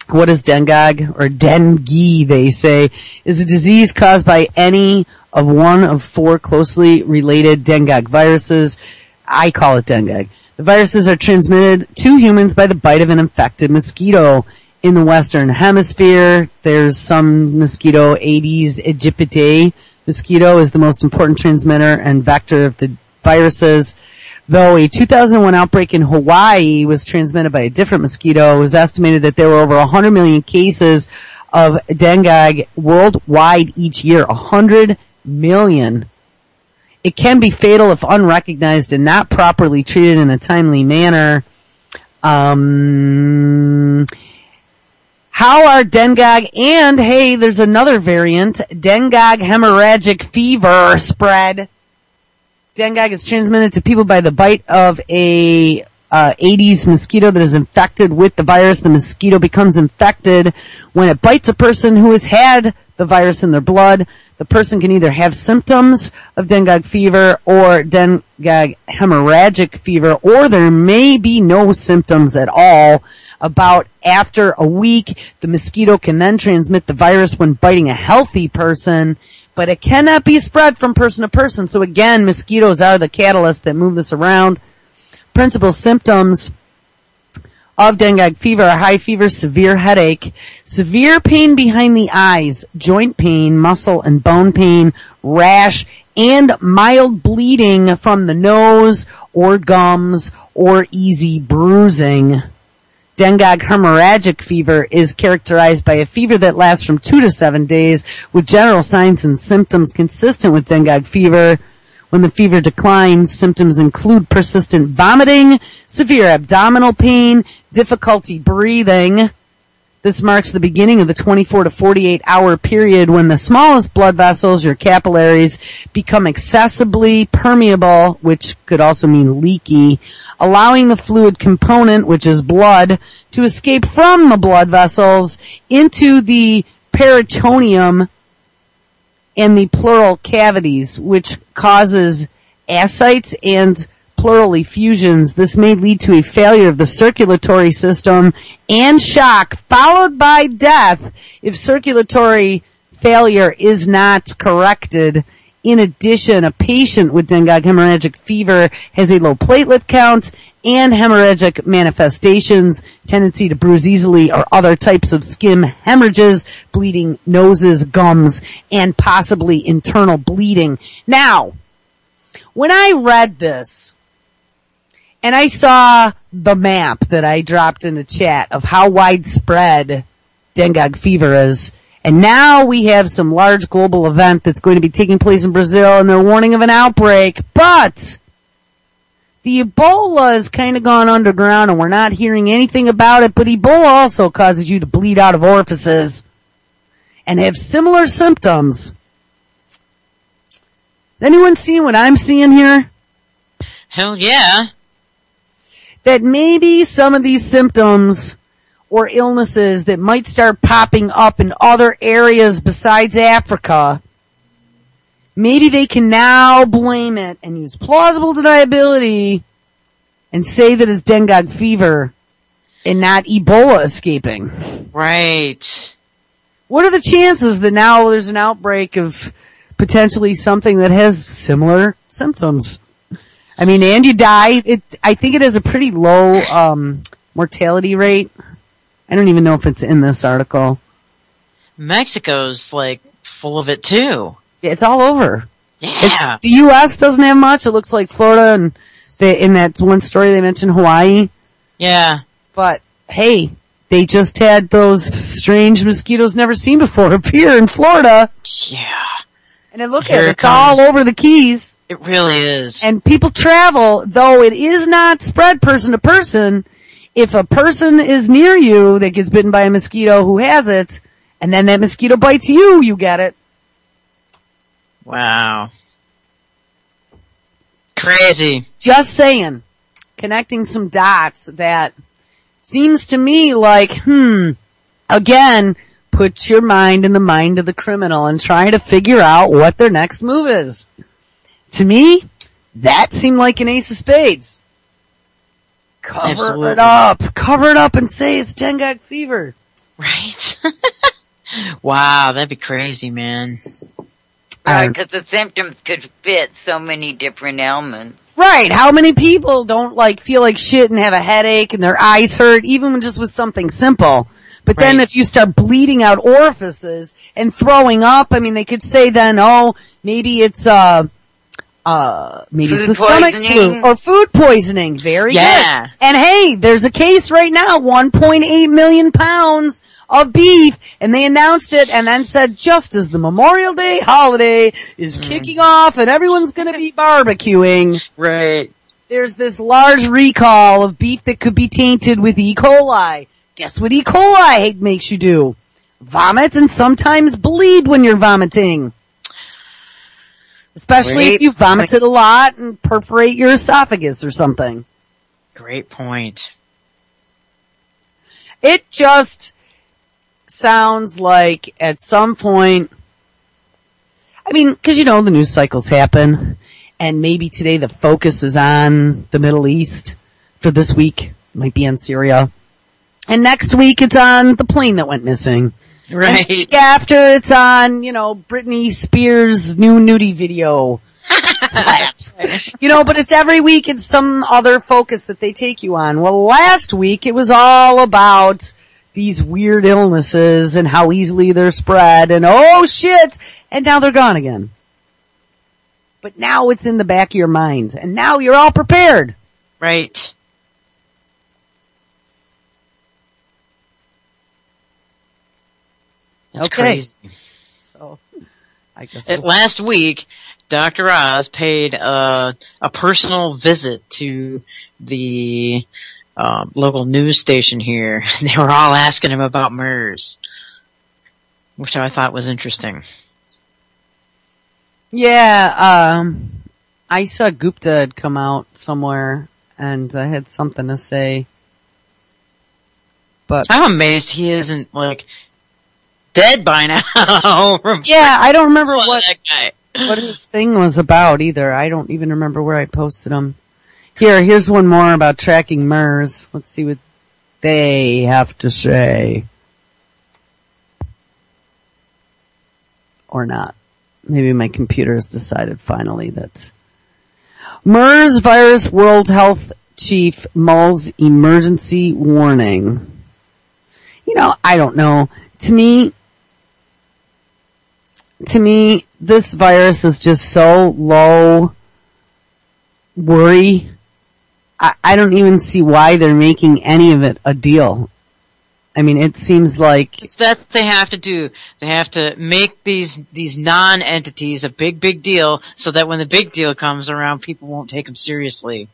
what is dengue, or dengue they say, is a disease caused by any of one of 4 closely related dengue viruses. I call it dengue. The viruses are transmitted to humans by the bite of an infected mosquito. In the Western Hemisphere, there's some mosquito, Aedes aegypti mosquito is the most important transmitter and vector of the viruses. Though a 2001 outbreak in Hawaii was transmitted by a different mosquito, it was estimated that there were over 100 million cases of dengue worldwide each year. 100 million. It can be fatal if unrecognized and not properly treated in a timely manner. How are dengue and, hey, there's another variant, dengue hemorrhagic fever spread? Dengue is transmitted to people by the bite of a Aedes mosquito that is infected with the virus. The mosquito becomes infected when it bites a person who has had the virus in their blood. The person can either have symptoms of dengue fever or dengue hemorrhagic fever, or there may be no symptoms at all. About after a week, the mosquito can then transmit the virus when biting a healthy person, but it cannot be spread from person to person. So again, mosquitoes are the catalyst that move this around. Principal symptoms of dengue fever are high fever, severe headache, severe pain behind the eyes, joint pain, muscle and bone pain, rash, and mild bleeding from the nose or gums or easy bruising. Dengue hemorrhagic fever is characterized by a fever that lasts from 2 to 7 days with general signs and symptoms consistent with dengue fever. When the fever declines, symptoms include persistent vomiting, severe abdominal pain, difficulty breathing. This marks the beginning of the 24 to 48 hour period when the smallest blood vessels, your capillaries, become excessively permeable, which could also mean leaky, allowing the fluid component, which is blood, to escape from the blood vessels into the peritoneum and the pleural cavities, which causes ascites and pleural effusions. This may lead to a failure of the circulatory system and shock, followed by death if circulatory failure is not corrected. In addition, a patient with dengue hemorrhagic fever has a low platelet count and hemorrhagic manifestations, tendency to bruise easily, or other types of skin hemorrhages, bleeding noses, gums, and possibly internal bleeding. Now, when I read this, and I saw the map that I dropped in the chat of how widespread dengue fever is, and now we have some large global event that's going to be taking place in Brazil, and they're warning of an outbreak, but the Ebola has kind of gone underground, and we're not hearing anything about it, but Ebola also causes you to bleed out of orifices and have similar symptoms. Anyone seeing what I'm seeing here? Hell yeah. that maybe some of these symptoms or illnesses that might start popping up in other areas besides Africa, maybe they can now blame it and use plausible deniability and say that it's dengue fever and not Ebola escaping. Right. What are the chances that now there's an outbreak of potentially something that has similar symptoms? I mean, and you die. I think it has a pretty low mortality rate. I don't even know if it's in this article. Mexico's like full of it too. It's all over. Yeah. The U.S. doesn't have much. It looks like Florida and in that one story they mentioned Hawaii. Yeah. But hey, they just had those strange mosquitoes never seen before appear in Florida. Yeah. And look at it. It's all over the Keys. It really is. And people travel, though it is not spread person to person. If a person is near you that gets bitten by a mosquito who has it, and then that mosquito bites you, you get it. Wow. Crazy. Just saying. Connecting some dots that seems to me like, again, put your mind in the mind of the criminal and try to figure out what their next move is. To me, that seemed like an ace of spades. Cover it up and say it's dengue fever. Right. Wow, that'd be crazy, man. Right, because the symptoms could fit so many different ailments. Right. How many people don't feel like shit and have a headache and their eyes hurt, even just with something simple? But then if you start bleeding out orifices and throwing up, I mean, they could say then, maybe it's maybe it's the stomach flu or food poisoning. Very good. And hey, there's a case right now, 1.8 million pounds of beef, and they announced it and then said just as the Memorial Day holiday is kicking off and everyone's gonna be barbecuing. Right. There's this large recall of beef that could be tainted with E. coli. Guess what E. coli makes you do? Vomit and sometimes bleed when you're vomiting. Especially if you vomited a lot and perforate your esophagus or something. Great point. It just sounds like at some point, I mean, cause the news cycles happen, and maybe today the focus is on the Middle East for this week. It might be on Syria. And next week it's on the plane that went missing. Right. And the week after it's on, Britney Spears' new nudie video. But it's every week it's some other focus that they take you on. Well, last week it was all about these weird illnesses and how easily they're spread and oh shit, and now they're gone again. But now it's in the back of your mind and now you're all prepared. Right. That's crazy. So, I guess last week, Dr. Oz paid a personal visit to the local news station here. They were all asking him about MERS, which I thought was interesting. Yeah, I saw Gupta had come out somewhere and I had something to say. But I'm amazed he isn't dead by now. Yeah, I don't remember what his thing was about either. I don't even remember where I posted him. Here's one more about tracking MERS. Let's see what they have to say. Or not. Maybe my computer has decided finally that MERS virus World Health Chief mulls emergency warning. I don't know. To me, this virus is just so low worry. I don't even see why they're making any of it a deal. I mean, it seems like it's that they have to do. They have to make these non-entities a big deal so that when the big deal comes around, people won't take them seriously.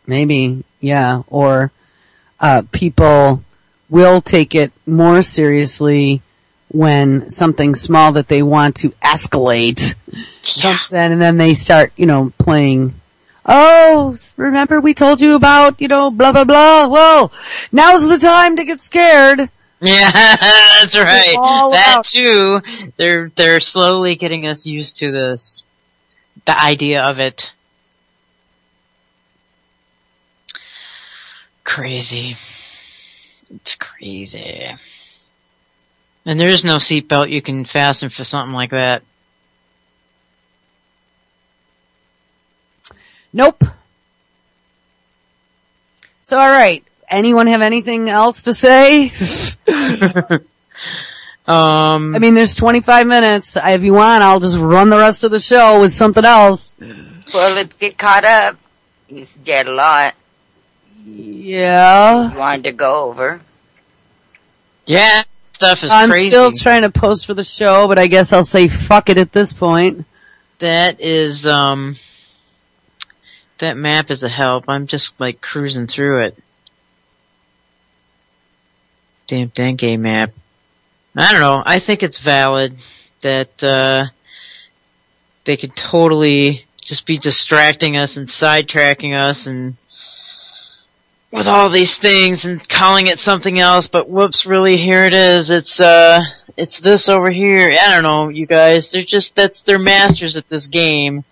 Maybe, yeah. Or people will take it more seriously when something small that they want to escalate comes in, and then they start, playing Oh, remember we told you about, blah, blah, blah. Well, now's the time to get scared. Yeah, that's right. That about- too. They're slowly getting us used to this. The idea of it. Crazy. It's crazy. And there is no seatbelt you can fasten for something like that. Nope. So, alright. Anyone have anything else to say? I mean, there's 25 minutes. If you want, I'll just run the rest of the show with something else. Well, let's get caught up. You said a lot. Yeah. You wanted to go over. Yeah, stuff is I'm crazy. still trying to post for the show, but I guess I'll say fuck it at this point. That is, that map is a help. I'm just, cruising through it. Damn dengue map. I don't know. I think it's valid that, they could totally just be distracting us and sidetracking us and with all these things and calling it something else, but whoops, really, here it is. It's this over here. I don't know, you guys. They're masters at this game.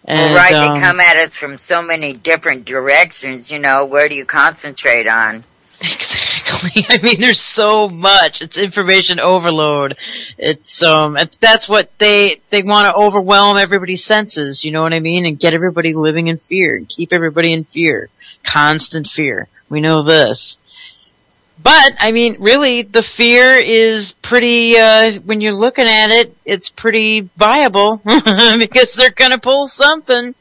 And, well, right, they come at us from so many different directions, where do you concentrate on? Exactly. I mean, there's so much. It's information overload. It's, that's what they want to overwhelm everybody's senses, you know what I mean? And get everybody living in fear and keep everybody in fear. Constant fear. We know this. But, I mean, really, the fear is pretty, when you're looking at it, it's pretty viable. Because they're gonna pull something.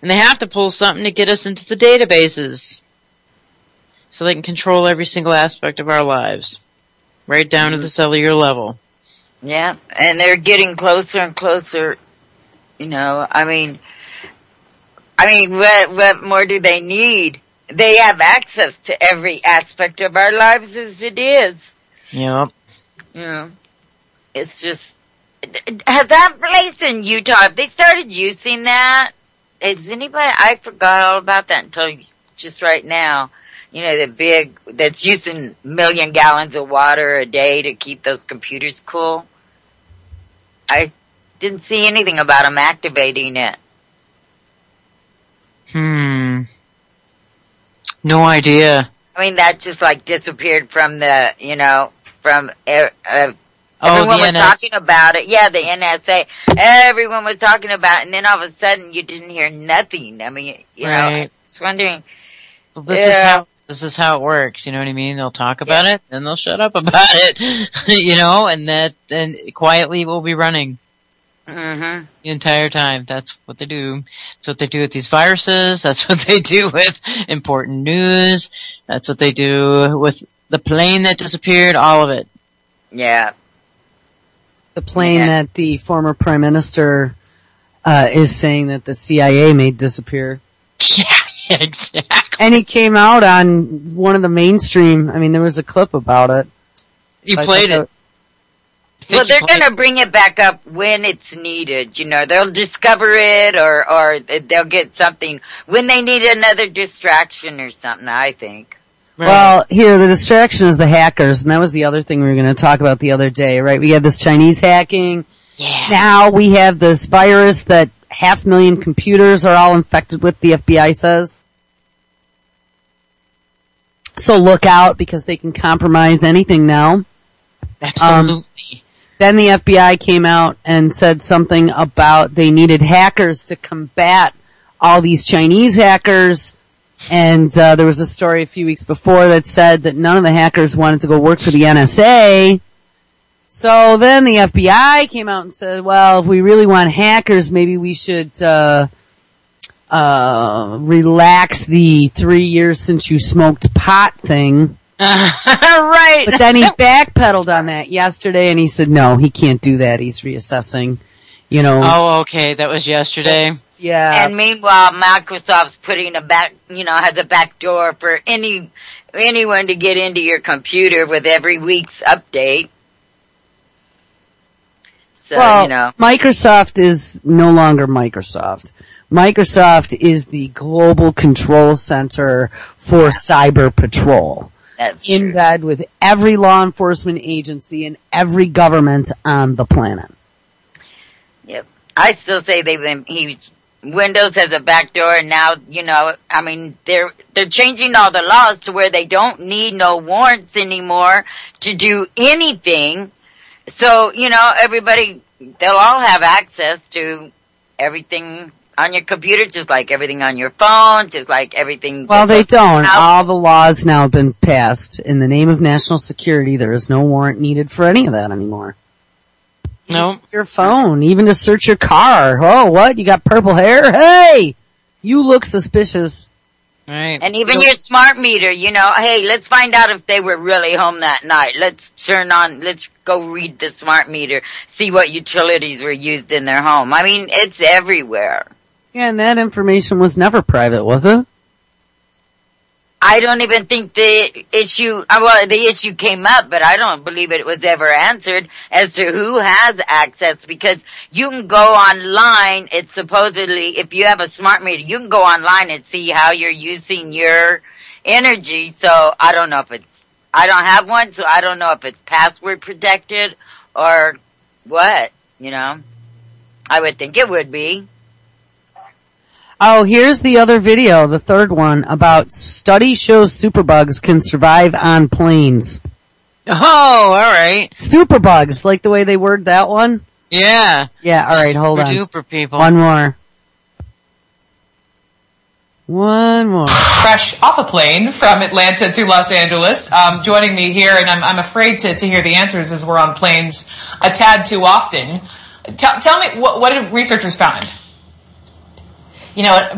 And they have to pull something to get us into the databases. So they can control every single aspect of our lives. Right down to the cellular level. Yeah, and they're getting closer and closer, I mean, what more do they need? They have access to every aspect of our lives as it is. Yep. It's just, has that place in Utah, have they started using that? Is anybody, I forgot all about that until just right now. The big, that's using 1 million gallons of water a day to keep those computers cool. I didn't see anything about them activating it. No idea. I mean, that just disappeared from the, from, everyone was talking about it. Yeah, the NSA. Everyone was talking about it, and then all of a sudden you didn't hear nothing. I mean, I was just wondering. Well, this is how it works, you know what I mean? They'll talk about it, then they'll shut up about it, and quietly we'll be running. Mm-hmm. The entire time. That's what they do. That's what they do with these viruses. That's what they do with important news. That's what they do with the plane that disappeared, all of it. Yeah. The plane that the former prime minister, is saying that the CIA made disappear. Yeah, exactly. And he came out on one of the mainstream, there was a clip about it. You played it. Well, they're gonna bring it back up when it's needed, they'll discover it or they'll get something when they need another distraction or something, I think. Right. Well, here, the distraction is the hackers, and that was the other thing we were gonna talk about the other day, right? We had this Chinese hacking. Yeah. Now we have this virus that 500,000 computers are all infected with, the FBI says. So look out, because they can compromise anything now. Absolutely. Then the FBI came out and said something about they needed hackers to combat all these Chinese hackers. And there was a story a few weeks before that said that none of the hackers wanted to go work for the NSA. So then the FBI came out and said, well, if we really want hackers, maybe we should relax the 3 years since you smoked pot thing. Right. But then he backpedaled on that yesterday, and he said no, he can't do that. He's reassessing, Oh, okay. That was yesterday. Yeah. And meanwhile, Microsoft's putting has a back door for anyone to get into your computer with every week's update. So, Microsoft is no longer Microsoft. Microsoft is the global control center for cyber patrol. That's in true. bed with every law enforcement agency and every government on the planet. Yep. I still say Windows has a backdoor, and now, I mean, they're changing all the laws to where they don't need no warrants anymore to do anything. So, everybody, they'll all have access to everything on your computer, just like everything on your phone, just like everything. Well, they don't. All the laws now have been passed. In the name of national security, there is no warrant needed for any of that anymore. No. Your phone, even to search your car. Oh, what? You got purple hair? Hey! You look suspicious. Right. And even your smart meter, hey, let's find out if they were really home that night. Let's go read the smart meter, see what utilities were used in their home. I mean, it's everywhere. Yeah, and that information was never private, was it? I don't even think the issue came up, but I don't believe it was ever answered as to who has access, because you can go online. It's supposedly, if you have a smart meter, you can go online and see how you're using your energy. So I don't know I don't have one, so I don't know if it's password protected or what, I would think it would be. Oh, here's the other video, the third one, about study shows superbugs can survive on planes. Oh, alright. Superbugs, like the way they word that one? Yeah. Yeah, alright, hold on. Super duper people. One more. One more. Fresh off a plane from Atlanta to Los Angeles. Joining me here, and I'm afraid to hear the answers as we're on planes a tad too often. Tell me, what did researchers find?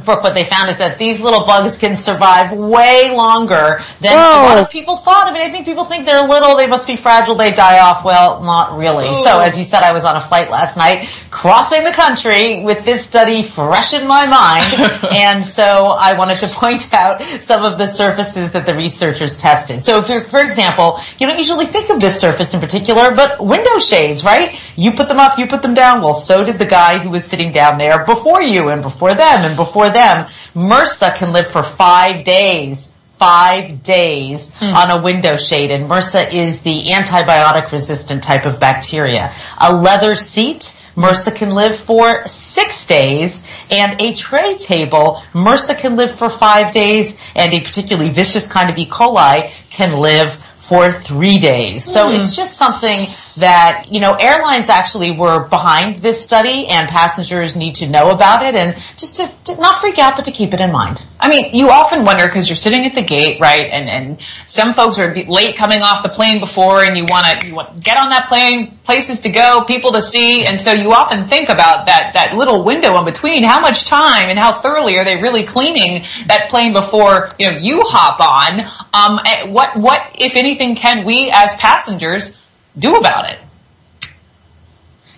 Brooke, what they found is that these little bugs can survive way longer than a lot of people thought. I mean, I think people think they're little, they must be fragile, they die off. Well, not really. Ooh. So, as you said, I was on a flight last night, crossing the country with this study fresh in my mind. And so I wanted to point out some of the surfaces that the researchers tested. So, for example, you don't usually think of this surface in particular, but window shades, right? You put them up, you put them down. Well, so did the guy who was sitting down there before you and before them. And before them, MRSA can live for 5 days. 5 days on a window shade, and MRSA is the antibiotic-resistant type of bacteria. A leather seat, MRSA can live for 6 days, and a tray table, MRSA can live for 5 days, and a particularly vicious kind of E. coli can live for 3 days. So it's just something that, airlines actually were behind this study, and passengers need to know about it, and just to not freak out, but to keep it in mind. I mean, you often wonder, because you're sitting at the gate, right, and some folks are late coming off the plane before, and you want to get on that plane, places to go, people to see, and so you often think about that little window in between. How much time and how thoroughly are they really cleaning that plane before, you hop on? What, if anything, can we as passengers do about it?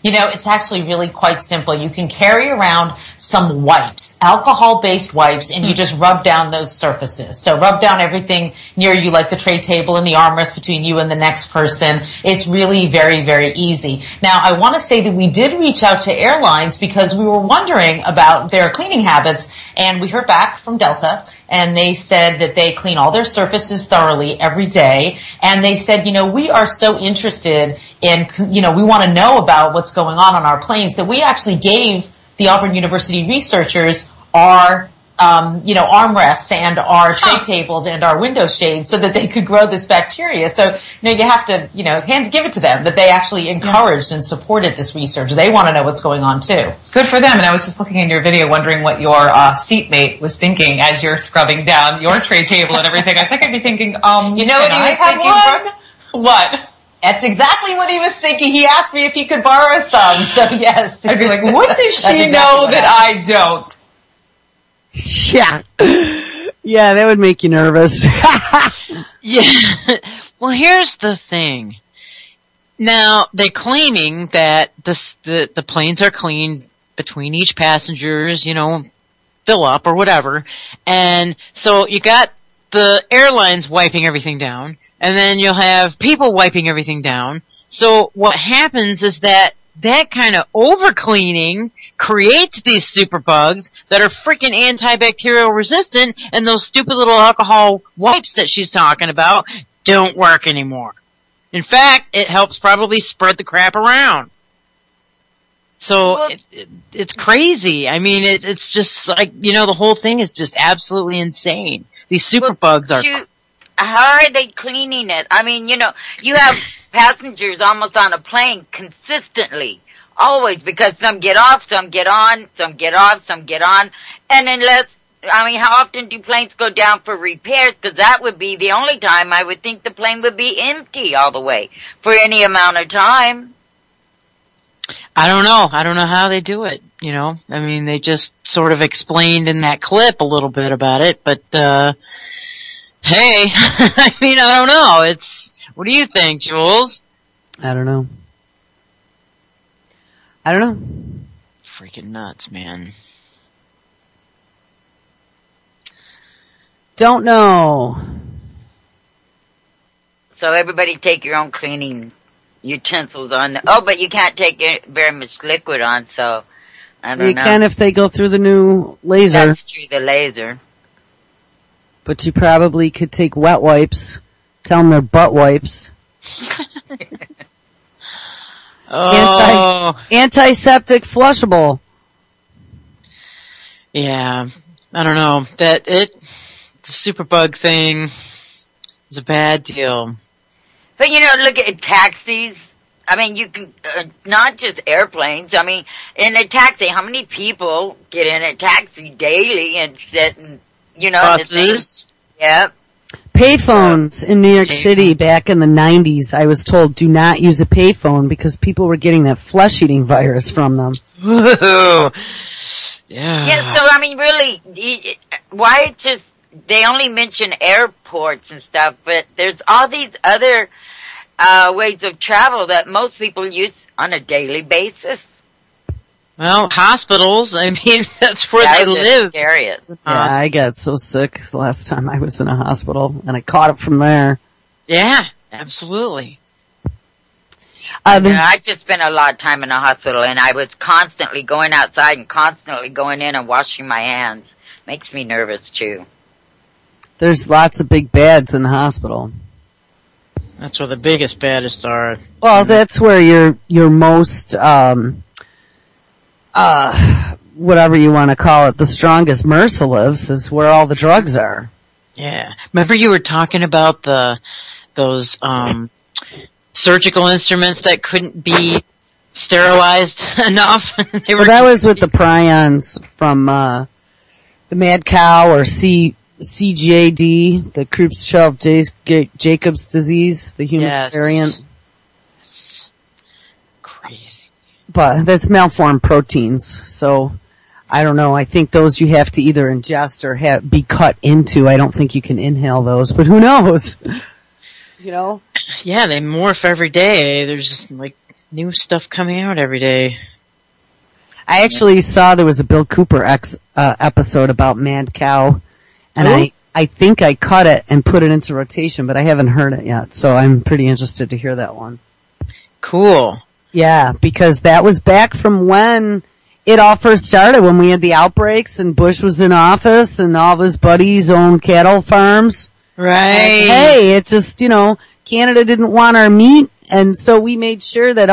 It's actually really quite simple. You can carry around some wipes, alcohol-based wipes, and you just rub down those surfaces. So rub down everything near you, like the tray table and the armrest between you and the next person. It's really very, very easy. Now, I want to say that we did reach out to airlines because we were wondering about their cleaning habits, and we heard back from Delta, and they said that they clean all their surfaces thoroughly every day, and they said, we are so interested in, we want to know about what's going on our planes, that we actually gave the Auburn University researchers our, armrests and our tray tables and our window shades so that they could grow this bacteria. So, you have to, give it to them that they actually encouraged and supported this research. They want to know what's going on too. Good for them. And I was just looking in your video wondering what your seatmate was thinking as you're scrubbing down your tray table and everything. I think I'd be thinking, you know what he was thinking, Brooke? What? That's exactly what he was thinking. He asked me if he could borrow some, so yes. I'd be like, what does she know that I don't? Yeah. Yeah, that would make you nervous. Yeah. Well, here's the thing. Now, they're claiming that the planes are clean between each passengers, fill up or whatever. And so you got the airlines wiping everything down. And then you'll have people wiping everything down. So what happens is that kind of over-cleaning creates these superbugs that are freaking antibacterial resistant, and those stupid little alcohol wipes that she's talking about don't work anymore. In fact, it helps probably spread the crap around. So it's crazy. I mean, it's just like, the whole thing is just absolutely insane. These superbugs are... How are they cleaning it? I mean, you have passengers almost on a plane consistently. Always, because some get off, some get on, some get off, some get on. And how often do planes go down for repairs? Because that would be the only time I would think the plane would be empty all the way for any amount of time. I don't know. I don't know how they do it, I mean, they just sort of explained in that clip a little bit about it, but, hey, I mean, I don't know. What do you think, Jules? I don't know. Freaking nuts, man. Don't know. So everybody take your own cleaning utensils on. But you can't take very much liquid on, so I don't know. You can if they go through the new laser. That's true, the laser. But you probably could take wet wipes. Tell them they're butt wipes. Antiseptic flushable. Yeah, I don't know. The superbug thing is a bad deal. But look at taxis. I mean, you can, not just airplanes. I mean, in a taxi, how many people get in a taxi daily and sit and, buses? Yep. Payphones in New York City back in the 90s, I was told, do not use a payphone because people were getting that flesh-eating virus from them. Yeah. Yeah, so I mean, really, why they only mention airports and stuff, but there's all these other ways of travel that most people use on a daily basis. Well, hospitals, I mean, that's where they live. Scariest. Yeah, I got so sick the last time I was in a hospital, and I caught it from there. Yeah, absolutely. I just spent a lot of time in a hospital, and I was constantly going outside and constantly going in and washing my hands. Makes me nervous, too. There's lots of big bads in the hospital. That's where the biggest, baddest are. Well, that's where your most, whatever you want to call it, the strongest MRSA lives, is where all the drugs are. Yeah. Remember you were talking about those surgical instruments that couldn't be sterilized enough? That was with the prions from the mad cow or CJD, the Creutzfeldt-Jacobs disease, the human variant. Crazy. But that's malformed proteins, so I don't know. I think those you have to either ingest or be cut into. I don't think you can inhale those, but who knows? Yeah, they morph every day. There's new stuff coming out every day. I actually saw there was a Bill Cooper episode about mad cow, and I think I cut it and put it into rotation, but I haven't heard it yet, so I'm pretty interested to hear that one. Cool. Yeah, because that was back from when it all first started, when we had the outbreaks and Bush was in office and all of his buddies owned cattle farms. Right. And, hey, it just, Canada didn't want our meat, and so we made sure that,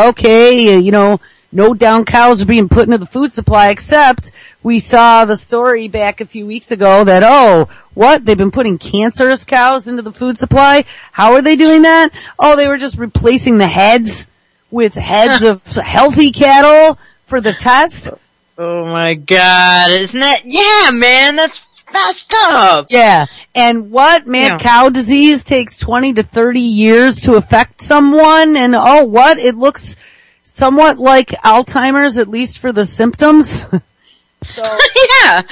no down cows are being put into the food supply, except we saw the story back a few weeks ago that, they've been putting cancerous cows into the food supply? How are they doing that? They were just replacing the heads with heads of healthy cattle for the test. Oh my God, isn't that, yeah man, that's messed up. Yeah, and mad cow disease takes 20 to 30 years to affect someone, and it looks somewhat like Alzheimer's, at least for the symptoms. So, yeah.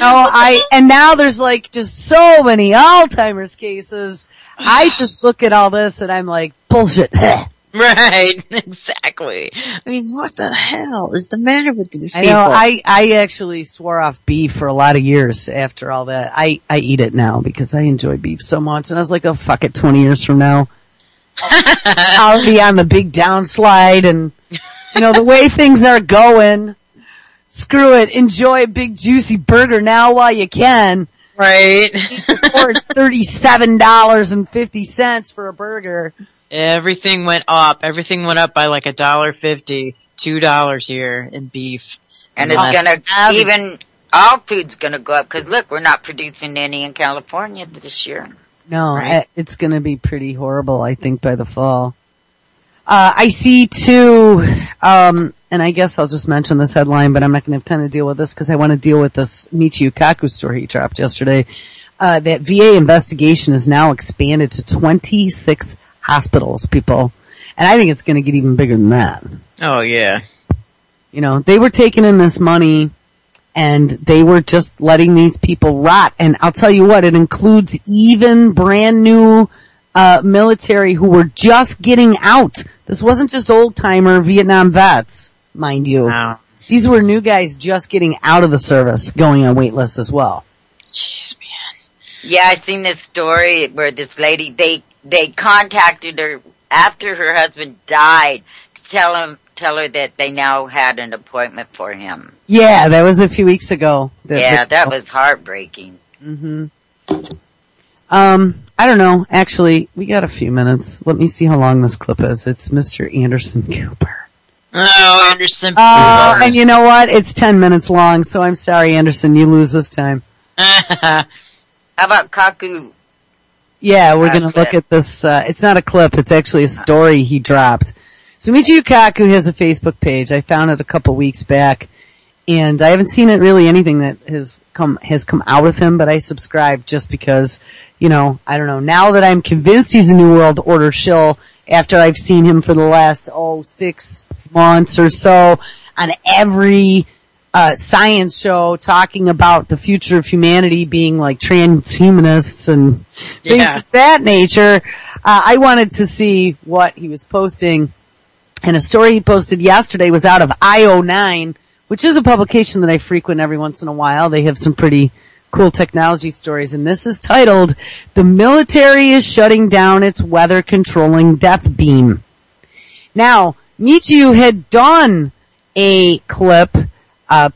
And now there's just so many Alzheimer's cases. I just look at all this and I'm like, bullshit. Right, exactly. I mean, what the hell is the matter with these people? I actually swore off beef for a lot of years after all that. I eat it now because I enjoy beef so much, and I was like, fuck it, 20 years from now, I'll be on the big downslide, and, the way things are going, screw it. Enjoy a big juicy burger now while you can. Right. Before it's $37.50 for a burger. Everything went up. Everything went up by like $1.50, $2 here in beef. And it's gonna, even all food's gonna go up, cause look, we're not producing any in California this year. No, Right. it's gonna be pretty horrible, I think, by the fall. I see too, and I guess I'll just mention this headline, but I'm not gonna have time to deal with this because I want to deal with this Michio Kaku story he dropped yesterday. That VA investigation is now expanded to 26 hospitals, people. And I think it's gonna get even bigger than that. Oh, yeah. You know, they were taking in this money and they were just letting these people rot. And I'll tell you what, it includes even brand new military who were just getting out. This wasn't just old-timer Vietnam vets, mind you. Wow. These were new guys just getting out of the service, going on wait lists as well. Yeah, I seen this story where this lady, they contacted her after her husband died to tell her that they now had an appointment for him. Yeah, that was a few weeks ago. That was heartbreaking. I don't know. Actually, we got a few minutes. Let me see how long this clip is. It's Mr. Anderson Cooper. Oh, Anderson. And you know what? It's 10 minutes long, so I'm sorry, Anderson. You lose this time. How about Kaku? Yeah, we're going to look at this. It's not a clip. It's actually a story he dropped. So Michio Kaku has a Facebook page. I found it a couple weeks back, and I haven't seen it really anything that has come out with him, but I subscribe just because, you know, I don't know. Now that I'm convinced he's a New World Order shill, after I've seen him for the last, 6 months or so on every science show talking about the future of humanity being like transhumanists and things of that nature, I wanted to see what he was posting. And a story he posted yesterday was out of IO9, which is a publication that I frequent every once in a while. They have some pretty cool technology stories, and this is titled, "The Military is Shutting Down Its Weather Controlling Death Beam." Now, Michio had done a clip,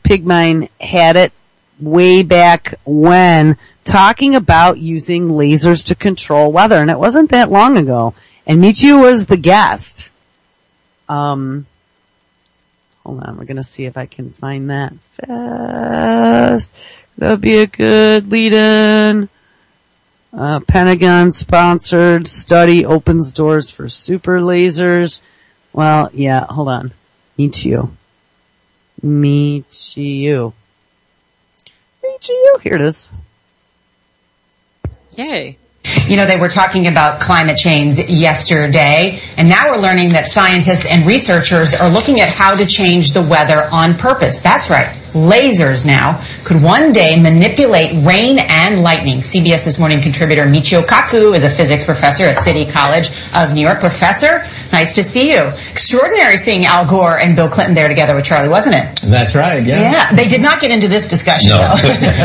Pigmine had it way back when, talking about using lasers to control weather, and it wasn't that long ago. And Michio was the guest. Hold on, we're gonna see if I can find that fast. That would be a good lead-in. Pentagon sponsored study opens doors for super lasers. Well, yeah, hold on. Michio. Here it is. Yay. You know, they were talking about climate change yesterday, and now we're learning that scientists and researchers are looking at how to change the weather on purpose. That's right. Lasers now could one day manipulate rain and lightning. CBS This Morning contributor Michio Kaku is a physics professor at City College of New York. Professor, nice to see you. Extraordinary seeing Al Gore and Bill Clinton there together with Charlie, wasn't it? That's right, yeah. Yeah, they did not get into this discussion, though.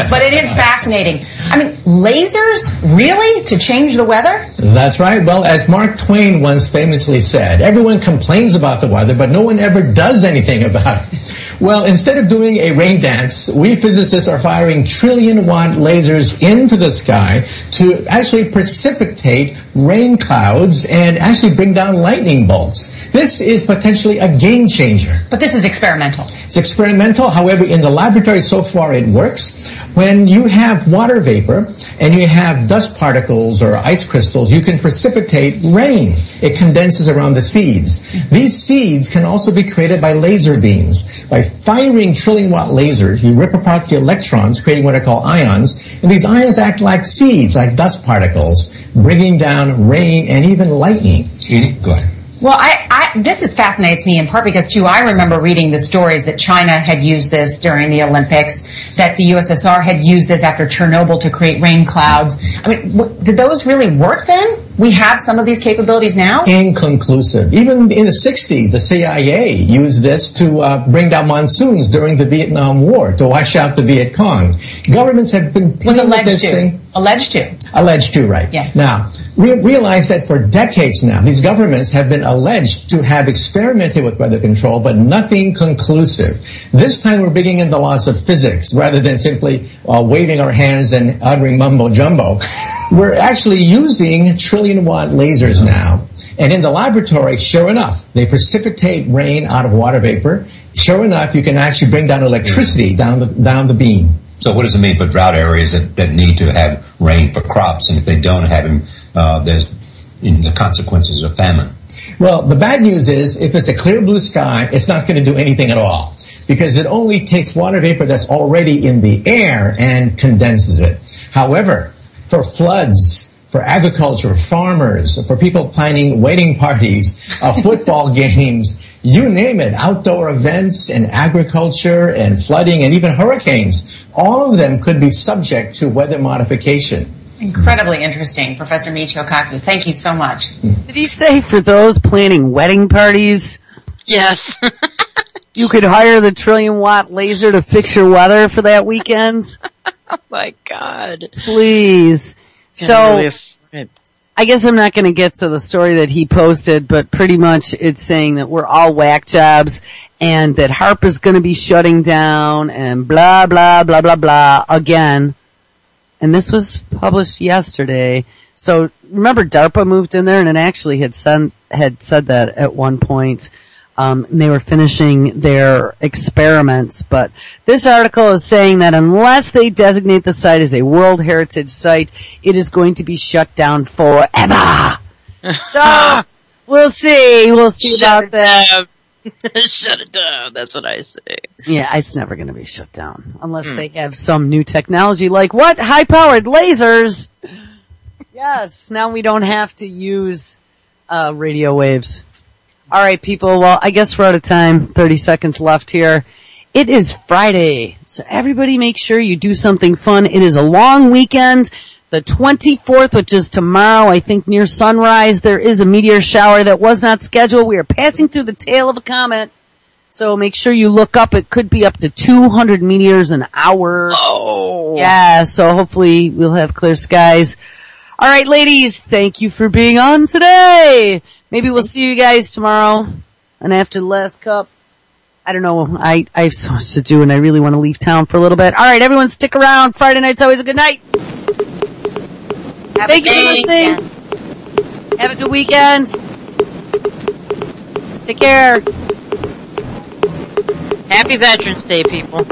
But it is fascinating. I mean, lasers, really? To change the weather? That's right. Well, as Mark Twain once famously said, everyone complains about the weather, but no one ever does anything about it. Well, instead of doing a rain dance, we physicists are firing trillion-watt lasers into the sky to actually precipitate rain clouds and actually bring down lightning bolts. This is potentially a game changer. But this is experimental. It's experimental. However, in the laboratory so far it works. When you have water vapor and you have dust particles or ice crystals, you can precipitate rain. It condenses around the seeds. These seeds can also be created by laser beams. By firing trillion-watt lasers, you rip apart the electrons, creating what are called ions, and these ions act like seeds, like dust particles, bringing down rain and even lightning. Go ahead. Well, this fascinates me in part because, too, I remember reading the stories that China had used this during the Olympics, that the USSR had used this after Chernobyl to create rain clouds. I mean, did those really work then? we have some of these capabilities now? Inconclusive. Even in the 60s, the CIA used this to bring down monsoons during the Vietnam War, to wash out the Viet Cong. Governments have been playing with this thing. Alleged to. Alleged to, right. Yeah. Now, we realize that for decades now, these governments have been alleged to have experimented with weather control, but nothing conclusive. This time we're bringing in the laws of physics rather than simply waving our hands and uttering mumbo-jumbo. We're actually using trillion-watt lasers now. And in the laboratory, sure enough, they precipitate rain out of water vapor. Sure enough, you can actually bring down electricity down the beam. So what does it mean for drought areas that need to have rain for crops? And if they don't have them, there's the consequences of famine. Well, the bad news is if it's a clear blue sky, it's not going to do anything at all because it only takes water vapor that's already in the air and condenses it. However, for floods, for agriculture, farmers, for people planning wedding parties, football games, you name it, outdoor events and agriculture and flooding and even hurricanes, all of them could be subject to weather modification. Incredibly interesting, Professor Michio Kaku. Thank you so much. Did he say for those planning wedding parties? Yes. You could hire the trillion-watt laser to fix your weather for that weekend? Oh my God. Please. So, I guess I'm not going to get to the story that he posted, but pretty much it's saying that we're all whack jobs and that HAARP is going to be shutting down and blah, blah, blah, blah, blah again. And this was published yesterday. So remember DARPA moved in there and it actually had said that at one point. And they were finishing their experiments, but this article is saying that unless they designate the site as a World Heritage Site, it is going to be shut down forever. So, we'll see. We'll see about that. Shut it down. That's what I say. Yeah, it's never going to be shut down unless they have some new technology like what? High-powered lasers. Yes, now we don't have to use radio waves. All right, people. Well, I guess we're out of time. 30 seconds left here. It is Friday, so everybody make sure you do something fun. It is a long weekend. The 24th, which is tomorrow, I think near sunrise, there is a meteor shower that was not scheduled. We are passing through the tail of a comet, so make sure you look up. It could be up to 200 meteors an hour. Oh. Yeah, so hopefully we'll have clear skies. All right, ladies, thank you for being on today. Maybe we'll see you guys tomorrow and after the last cup. I don't know. I have so much to do and I really want to leave town for a little bit. All right, everyone stick around. Friday night's always a good night. Thank you for listening. Have a good weekend. Take care. Happy Veterans Day, people.